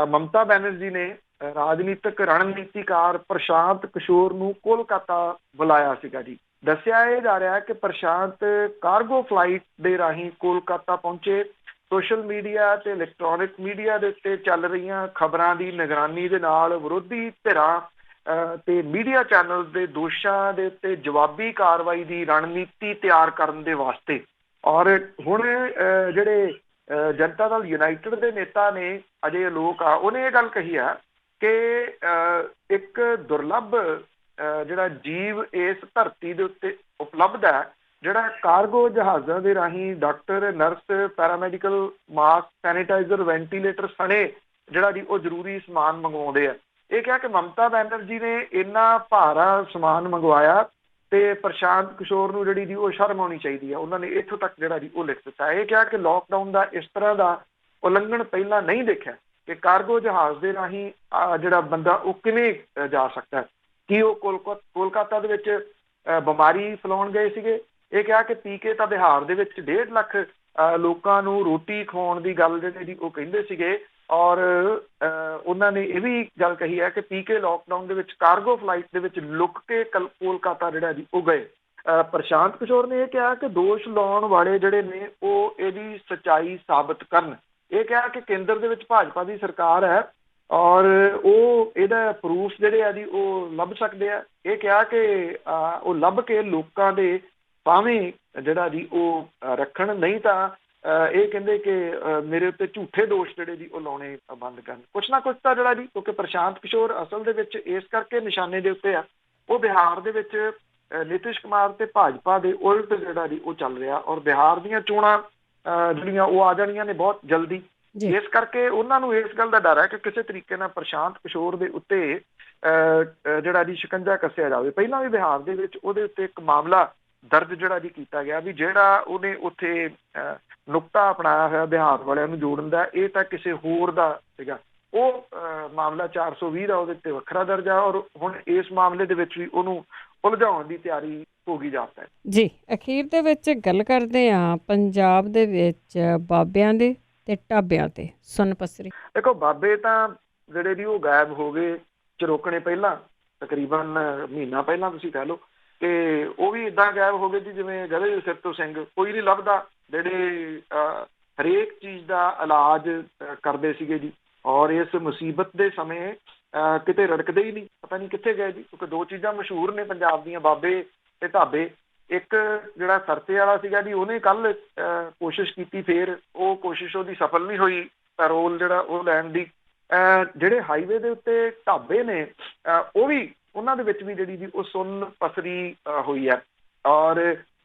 ਮਮਤਾ ਬੈਨਰਜੀ ਨੇ ਰਾਜਨੀਤਿਕ ਰਣਨੀਤੀਕਾਰ ਪ੍ਰਸ਼ਾਂਤ ਕਿਸ਼ੋਰ ਨੂੰ ਕੋਲਕਾਤਾ ਬੁਲਾਇਆ ਸੀਗਾ ਜੀ। ਦੱਸਿਆ ਇਹ ਜਾ ਰਿਹਾ ਹੈ ਕਿ ਪ੍ਰਸ਼ਾਂਤ ਕਾਰਗੋ ਫਲਾਈਟ ਦੇ ਰਾਹੀਂ ਕੋਲਕਾਤਾ ਪਹੁੰਚੇ। ਸੋਸ਼ਲ ਮੀਡੀਆ ਤੇ ਇਲੈਕਟ੍ਰੋਨਿਕ ਮੀਡੀਆ ਦੇ ਉੱਤੇ ਚੱਲ ਰਹੀਆਂ ਖਬਰਾਂ ਦੀ ਨਿਗਰਾਨੀ ਦੇ ਨਾਲ ਵਿਰੋਧੀ ਧਿਰਾਂ ਤੇ ਮੀਡੀਆ ਚੈਨਲ ਦੇ ਦੋਸ਼ਾਂ ਦੇ ਉੱਤੇ ਜਵਾਬੀ ਕਾਰਵਾਈ ਦੀ ਰਣਨੀਤੀ ਤਿਆਰ ਕਰਨ ਦੇ ਵਾਸਤੇ। ਔਰ ਹੁਣ ਜਿਹੜੇ ਜਨਤਾ ਦਲ ਯੂਨਾਈਟਿਡ ਦੇ ਨੇਤਾ ਨੇ ਅਜੇ ਲੋਕ ਆ, ਉਹਨੇ ਇਹ ਗੱਲ ਕਹੀ ਆ ਕਿ ਇੱਕ ਦੁਰਲੱਭ ਜਿਹੜਾ ਜੀਵ ਇਸ ਧਰਤੀ ਦੇ ਉੱਤੇ ਉਪਲਬਧ ਹੈ, ਜਿਹੜਾ ਕਾਰਗੋ ਜਹਾਜ਼ਾਂ ਦੇ ਰਾਹੀਂ doctor, nurse, paramedical, mask, sanitiser, ventilator ਸਣੇ ਜਿਹੜਾ ਜੀ ਉਹ ਜ਼ਰੂਰੀ ਸਮਾਨ ਮੰਗਵਾਉਂਦੇ ਆ। ਇਹ ਕਿਹਾ ਕਿ ਮਮਤਾ ਬੈਨਰਜੀ ਨੇ ਇੰਨਾ ਭਾਰਾ ਸਮਾਨ ਮੰਗਵਾਇਆ ਤੇ ਪ੍ਰਸ਼ਾਂਤ ਕਿਸ਼ੋਰ ਨੂੰ ਜਿਹੜੀ ਜੀ ਉਹ ਸ਼ਰਮ ਆਉਣੀ ਚਾਹੀਦੀ ਆ। ਉਹਨਾਂ ਨੇ ਇੱਥੋਂ ਤੱਕ ਜਿਹੜਾ ਜੀ ਉਹ ਲਿਖ ਦਿੱਤਾ। ਇਹ ਕਿਹਾ ਕਿ ਲਾਕਡਾਊਨ ਦਾ ਇਸ ਤਰ੍ਹਾਂ ਦਾ ਉਲੰਘਣ ਪਹਿਲਾਂ ਨਹੀਂ ਦੇਖਿਆ ਕਿ ਕਾਰਗੋ ਜਹਾਜ਼ ਦੇ ਰਾਹੀਂ ਜਿਹੜਾ ਬੰਦਾ ਉਹ ਕਿਵੇਂ ਜਾ ਸਕਦਾ। ਕੀ ਉਹ ਕੋਲਕਾਤਾ ਦੇ ਵਿੱਚ ਬਿਮਾਰੀ ਫੈਲਾਉਣ ਗਏ ਸੀਗੇ? ਇਹ ਕਿਹਾ ਕਿ ਪੀਕੇ ਤਾਂ ਬਿਹਾਰ ਦੇ ਵਿੱਚ 1.5 ਲੱਖ ਲੋਕਾਂ ਨੂੰ ਰੋਟੀ ਖਵਾਉਣ ਦੀ ਗੱਲ ਜਿਹੜੇ ਜੀ ਉਹ ਕਹਿੰਦੇ ਸੀਗੇ। ਔਰ ਉਹਨਾਂ ਨੇ ਇਹ ਵੀ ਗੱਲ ਕਹੀ ਹੈ ਕਿ ਪੀਕੇ ਲਾਕਡਾਊਨ ਦੇ ਵਿੱਚ ਕਾਰਗੋ ਫਲਾਈਟ ਦੇ ਵਿੱਚ ਲੁੱਕ ਕੇ ਕੋਲਕਾਤਾ ਜਿਹੜਾ ਜੀ ਉਹ ਗਏ। ਪ੍ਰਸ਼ਾਂਤ ਕਿਸ਼ੋਰ ਨੇ ਇਹ ਕਿਹਾ ਕਿ ਦੋਸ਼ ਲਾਉਣ ਵਾਲੇ ਜਿਹੜੇ ਨੇ ਉਹ ਇਹਦੀ ਸੱਚਾਈ ਸਾਬਤ ਕਰਨ। ਇਹ ਕਿਹਾ ਕਿ ਕੇਂਦਰ ਦੇ ਵਿੱਚ ਭਾਜਪਾ ਦੀ ਸਰਕਾਰ ਹੈ ਔਰ ਉਹ ਇਹਦਾ ਪ੍ਰੂਫ ਜਿਹੜੇ ਆ ਜੀ ਉਹ ਲੱਭ ਸਕਦੇ ਆ। ਇਹ ਕਿਹਾ ਕਿ ਉਹ ਲੱਭ ਕੇ ਲੋਕਾਂ ਦੇ ਭਾਵੇਂ ਜਿਹੜਾ ਜੀ ਉਹ ਰੱਖਣ, ਨਹੀਂ ਤਾਂ ਇਹ ਕਹਿੰਦੇ ਕਿ ਮੇਰੇ ਉੱਤੇ ਝੂਠੇ ਦੋਸ਼ ਜਿਹੜੇ ਜੀ ਉਹ ਲਾਉਣੇ ਬੰਦ ਕਰਨ। ਕੁਛ ਨਾ ਕੁਛ ਤਾਂ ਜਿਹੜਾ ਜੀ, ਕਿਉਂਕਿ ਪ੍ਰਸ਼ਾਂਤ ਕਿਸ਼ੋਰ ਅਸਲ ਦੇ ਵਿੱਚ ਇਸ ਕਰਕੇ ਨਿਸ਼ਾਨੇ ਦੇ ਉੱਤੇ ਆ, ਉਹ ਬਿਹਾਰ ਦੇ ਵਿੱਚ ਨਿਤਿਸ਼ ਕੁਮਾਰ ਤੇ ਭਾਜਪਾ ਦੇ ਉਲਟ ਜਿਹੜਾ ਜੀ ਉਹ ਚੱਲ ਰਿਹਾ। ਔਰ ਬਿਹਾਰ ਦੀਆਂ ਚੋਣਾਂ ਜਿਹੜੀਆਂ ਉਹ ਆ ਜਾਣੀਆਂ ਨੇ ਬਹੁਤ ਜਲਦੀ। ਇਸ ਕਰਕੇ ਉਹਨਾਂ ਨੂੰ ਇਸ ਗੱਲ ਦਾ ਡਰ ਹੈ ਕਿ ਕਿਸੇ ਤਰੀਕੇ ਨਾਲ ਪ੍ਰਸ਼ਾਂਤ ਕਿਸ਼ੋਰ ਦੇ ਉੱਤੇ ਜਿਹੜਾ ਜੀ ਸ਼ਿਕੰਜਾ ਕੱਸਿਆ ਜਾਵੇ। ਪਹਿਲਾਂ ਵੀ ਬਿਹਾਰ ਦੇ ਵਿੱਚ ਉਹਦੇ ਉੱਤੇ ਇੱਕ ਮਾਮਲਾ ਦਰਜ ਜਿਹੜਾ ਜੀ ਕੀਤਾ ਗਿਆ ਵੀ ਜਿਹੜਾ ਉਹਨੇ ਉੱਥੇ ਨੁਕਤਾ ਅਪਣਾਇਆ ਹੋਇਆ ਬਿਹਾਰ ਵਾਲਿਆਂ ਨੂੰ ਜੋੜਨ ਦਾ, ਇਹ ਤਾਂ ਕਿਸੇ ਹੋਰ ਦਾ ਸੀਗਾ। ਉਹ ਮਾਮਲਾ 420 ਦਾ ਉਹਦੇ ਉੱਤੇ ਵੱਖਰਾ ਦਰਜ ਆ। ਔਰ ਹੁਣ ਇਸ ਮਾਮਲੇ ਦੇ ਵਿੱਚ ਵੀ ਉਹਨੂੰ ਉਲਝਾਉਣ ਦੀ ਤਿਆਰੀ ਹੋ ਗਈ ਜਾਪਦਾ ਹੈ ਜੀ। ਅਖੀਰ ਦੇ ਵਿੱਚ ਗੱਲ ਕਰਦੇ ਹਾਂ ਪੰਜਾਬ ਦੇ ਵਿੱਚ ਬਾਬਿਆਂ ਦੇ ਤੇ ਢਾਬਿਆਂ ਤੇ ਸੁੰਨ ਪਸਰੀ। ਦੇਖੋ, ਬਾਬੇ ਤਾਂ ਜਿਹੜੇ ਜੀ ਉਹ ਗਾਇਬ ਹੋ ਗਏ ਚਰੋਕਣੇ ਪਹਿਲਾਂ, ਤਕਰੀਬਨ ਮਹੀਨਾ ਪਹਿਲਾਂ ਤੁਸੀਂ ਕਹਿ ਲਓ ਕਿ ਉਹ ਵੀ ਇੱਦਾਂ ਗਾਇਬ ਹੋ ਗਏ ਜੀ ਜਿਵੇਂ ਗਧੇ ਦੇ ਸਿਰ ਤੋਂ ਸਿੰਘ। ਕੋਈ ਨਹੀਂ ਲੱਭਦਾ ਜਿਹੜੇ ਹਰੇਕ ਚੀਜ਼ ਦਾ ਇਲਾਜ ਕਰਦੇ ਸੀਗੇ ਜੀ। ਔਰ ਇਸ ਮੁਸੀਬਤ ਦੇ ਸਮੇਂ ਕਿਤੇ ਰੜਕਦੇ ਹੀ ਨਹੀਂ, ਪਤਾ ਨਹੀਂ ਕਿੱਥੇ ਗਏ ਜੀ। ਕਿਉਂਕਿ 2 ਚੀਜ਼ਾਂ ਮਸ਼ਹੂਰ ਨੇ ਪੰਜਾਬ ਦੀਆਂ, ਬਾਬੇ ਤੇ ਢਾਬੇ। ਇੱਕ ਜਿਹੜਾ ਸਰਤੇ ਵਾਲਾ ਸੀਗਾ ਜੀ, ਉਹਨੇ ਕੱਲ ਕੋਸ਼ਿਸ਼ ਕੀਤੀ, ਫਿਰ ਉਹ ਕੋਸ਼ਿਸ਼ ਉਹਦੀ ਸਫਲ ਨਹੀਂ ਹੋਈ ਪੈਰੋਲ ਜਿਹੜਾ ਉਹ ਲੈਣ ਦੀ। ਜਿਹੜੇ ਹਾਈਵੇ ਦੇ ਉੱਤੇ ਢਾਬੇ ਨੇ ਉਹ ਵੀ, ਉਹਨਾਂ ਦੇ ਵਿੱਚ ਵੀ ਜਿਹੜੀ ਜੀ ਉਹ ਸੁੰਨ ਪਸਰੀ ਹੋਈ ਹੈ। ਔਰ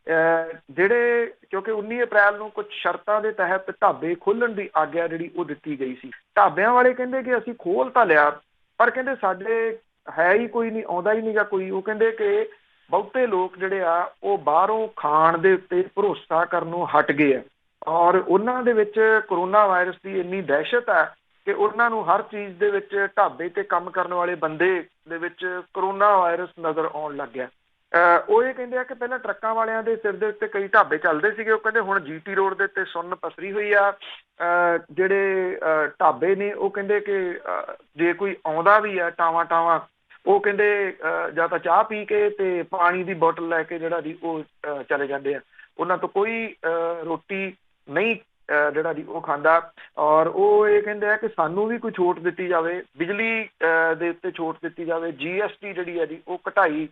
ਜਿਹੜੇ ਕਿਉਂਕਿ 19 ਅਪ੍ਰੈਲ ਨੂੰ ਕੁਝ ਸ਼ਰਤਾਂ ਦੇ ਤਹਿਤ ਢਾਬੇ ਖੋਲ੍ਹਣ ਦੀ ਆਗਿਆ ਜਿਹੜੀ ਉਹ ਦਿੱਤੀ ਗਈ ਸੀ। ਢਾਬਿਆਂ ਵਾਲੇ ਕਹਿੰਦੇ ਕਿ ਅਸੀਂ ਖੋਲ੍ਹ ਤਾਂ ਲਿਆ, ਪਰ ਕਹਿੰਦੇ ਸਾਡੇ ਹੈ ਹੀ ਕੋਈ ਨਹੀਂ, ਆਉਂਦਾ ਹੀ ਨਹੀਂਗਾ ਕੋਈ। ਉਹ ਕਹਿੰਦੇ ਕਿ ਬਹੁਤੇ ਲੋਕ ਜਿਹੜੇ ਆ ਉਹ ਬਾਹਰੋਂ ਖਾਣ ਦੇ ਉੱਤੇ ਭਰੋਸਾ ਕਰਨੋਂ ਹਟ ਗਏ ਆ। ਔਰ ਉਹਨਾਂ ਦੇ ਵਿੱਚ ਕਰੋਨਾ ਵਾਇਰਸ ਦੀ ਇੰਨੀ ਦਹਿਸ਼ਤ ਹੈ ਕਿ ਉਹਨਾਂ ਨੂੰ ਹਰ ਚੀਜ਼ ਦੇ ਵਿੱਚ, ਢਾਬੇ ਤੇ ਕੰਮ ਕਰਨ ਵਾਲੇ ਬੰਦੇ ਦੇ ਵਿੱਚ ਕਰੋਨਾ ਵਾਇਰਸ ਨਜ਼ਰ ਆਉਣ ਲੱਗ ਗਿਆ। ਉਹ ਇਹ ਕਹਿੰਦੇ ਆ ਕਿ ਪਹਿਲਾਂ ਟਰੱਕਾਂ ਵਾਲਿਆਂ ਦੇ ਸਿਰ ਦੇ ਉੱਤੇ ਕਈ ਢਾਬੇ ਚੱਲਦੇ ਸੀਗੇ, ਉਹ ਕਹਿੰਦੇ ਹੁਣ GT ਰੋਡ ਦੇ ਉੱਤੇ ਸੁੰਨ ਪਸਰੀ ਹੋਈ ਆ। ਜਿਹੜੇ ਢਾਬੇ ਨੇ ਉਹ ਕਹਿੰਦੇ ਕਿ ਜੇ ਕੋਈ ਆਉਂਦਾ ਵੀ ਆ ਟਾਵਾਂ, ਉਹ ਕਹਿੰਦੇ ਜਾਂ ਤਾਂ ਚਾਹ ਪੀ ਕੇ ਤੇ ਪਾਣੀ ਦੀ ਬੋਟਲ ਲੈ ਕੇ ਜਿਹੜਾ ਜੀ ਉਹ ਚਲੇ ਜਾਂਦੇ ਆ। ਉਹਨਾਂ ਤੋਂ ਕੋਈ ਰੋਟੀ ਨਹੀਂ ਜਿਹੜਾ ਜੀ ਉਹ ਖਾਂਦਾ। ਔਰ ਉਹ ਇਹ ਕਹਿੰਦੇ ਆ ਕਿ ਸਾਨੂੰ ਵੀ ਕੋਈ ਛੋਟ ਦਿੱਤੀ ਜਾਵੇ, ਬਿਜਲੀ ਦੇ ਉੱਤੇ ਛੋਟ ਦਿੱਤੀ ਜਾਵੇ, GST ਜਿਹੜੀ ਹੈ ਜੀ ਉਹ ਘਟਾਈ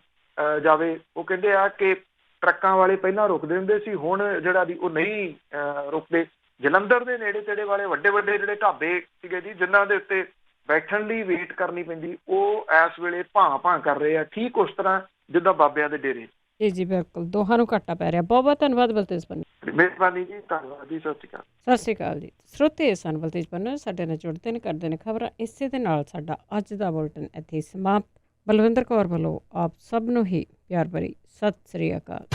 ਜਾਵੇ। ਉਹ ਕਹਿੰਦੇ ਆ ਕਿ ਟਰੱਕਾਂ ਵਾਲੇ ਪਹਿਲਾਂ ਰੁਕਦੇ ਹੁੰਦੇ ਸੀ, ਹੁਣ ਜਿਹੜਾ ਜੀ ਉਹ ਨਹੀਂ ਰੁਕਦੇ। ਜਲੰਧਰ ਦੇ ਨੇੜੇ ਤੇੜੇ ਵਾਲੇ ਵੱਡੇ ਜਿਹੜੇ ਢਾਬੇ ਸੀਗੇ ਜੀ, ਜਿਨ੍ਹਾਂ ਦੇ ਉੱਤੇ ਬੈਠਣ ਲਈ ਵੇਟ ਕਰਨੀ ਪੈਂਦੀ, ਉਹ ਇਸ ਵੇਲੇ ਭਾਂ ਕਰ ਰਹੇ ਆ, ਠੀਕ ਉਸ ਤਰ੍ਹਾਂ ਜਿੱਦਾਂ ਬਾਬਿਆਂ ਦੇ ਡੇਰੇ। ਜੀ ਬਿਲਕੁਲ ਦੋਹਾਂ ਨੂੰ ਘਾਟਾ ਪੈ ਰਿਹਾ। ਬਹੁਤ ਬਹੁਤ ਧੰਨਵਾਦ ਬਲਤੇਜ ਪੰਨੂ। ਮਿਹਰਬਾਨੀ ਜੀ, ਧੰਨਵਾਦ ਜੀ, ਸਤਿ ਸ਼੍ਰੀ ਅਕਾਲ। ਸਤਿ ਸ਼੍ਰੀ ਅਕਾਲ ਜੀ। ਸਰੋਤੇ ਸਨ ਬਲਤੇਜ ਪੰਨੂ ਸਾਡੇ ਨਾਲ ਜੁੜਦੇ ਨੇ, ਕਰਦੇ ਨੇ ਖਬਰਾਂ। ਇਸੇ ਦੇ ਨਾਲ ਸਾਡਾ ਅੱਜ ਦਾ ਬੁਲਟਨ ਇੱਥੇ ਹੀ ਸਮਾਪਤ। ਬਲਵਿੰਦਰ ਕੌਰ ਵੱਲੋਂ ਆਪ ਸਭ ਨੂੰ ਹੀ ਪਿਆਰ ਭਰੀ ਸਤਿ ਸ਼੍ਰੀ ਅਕਾਲ।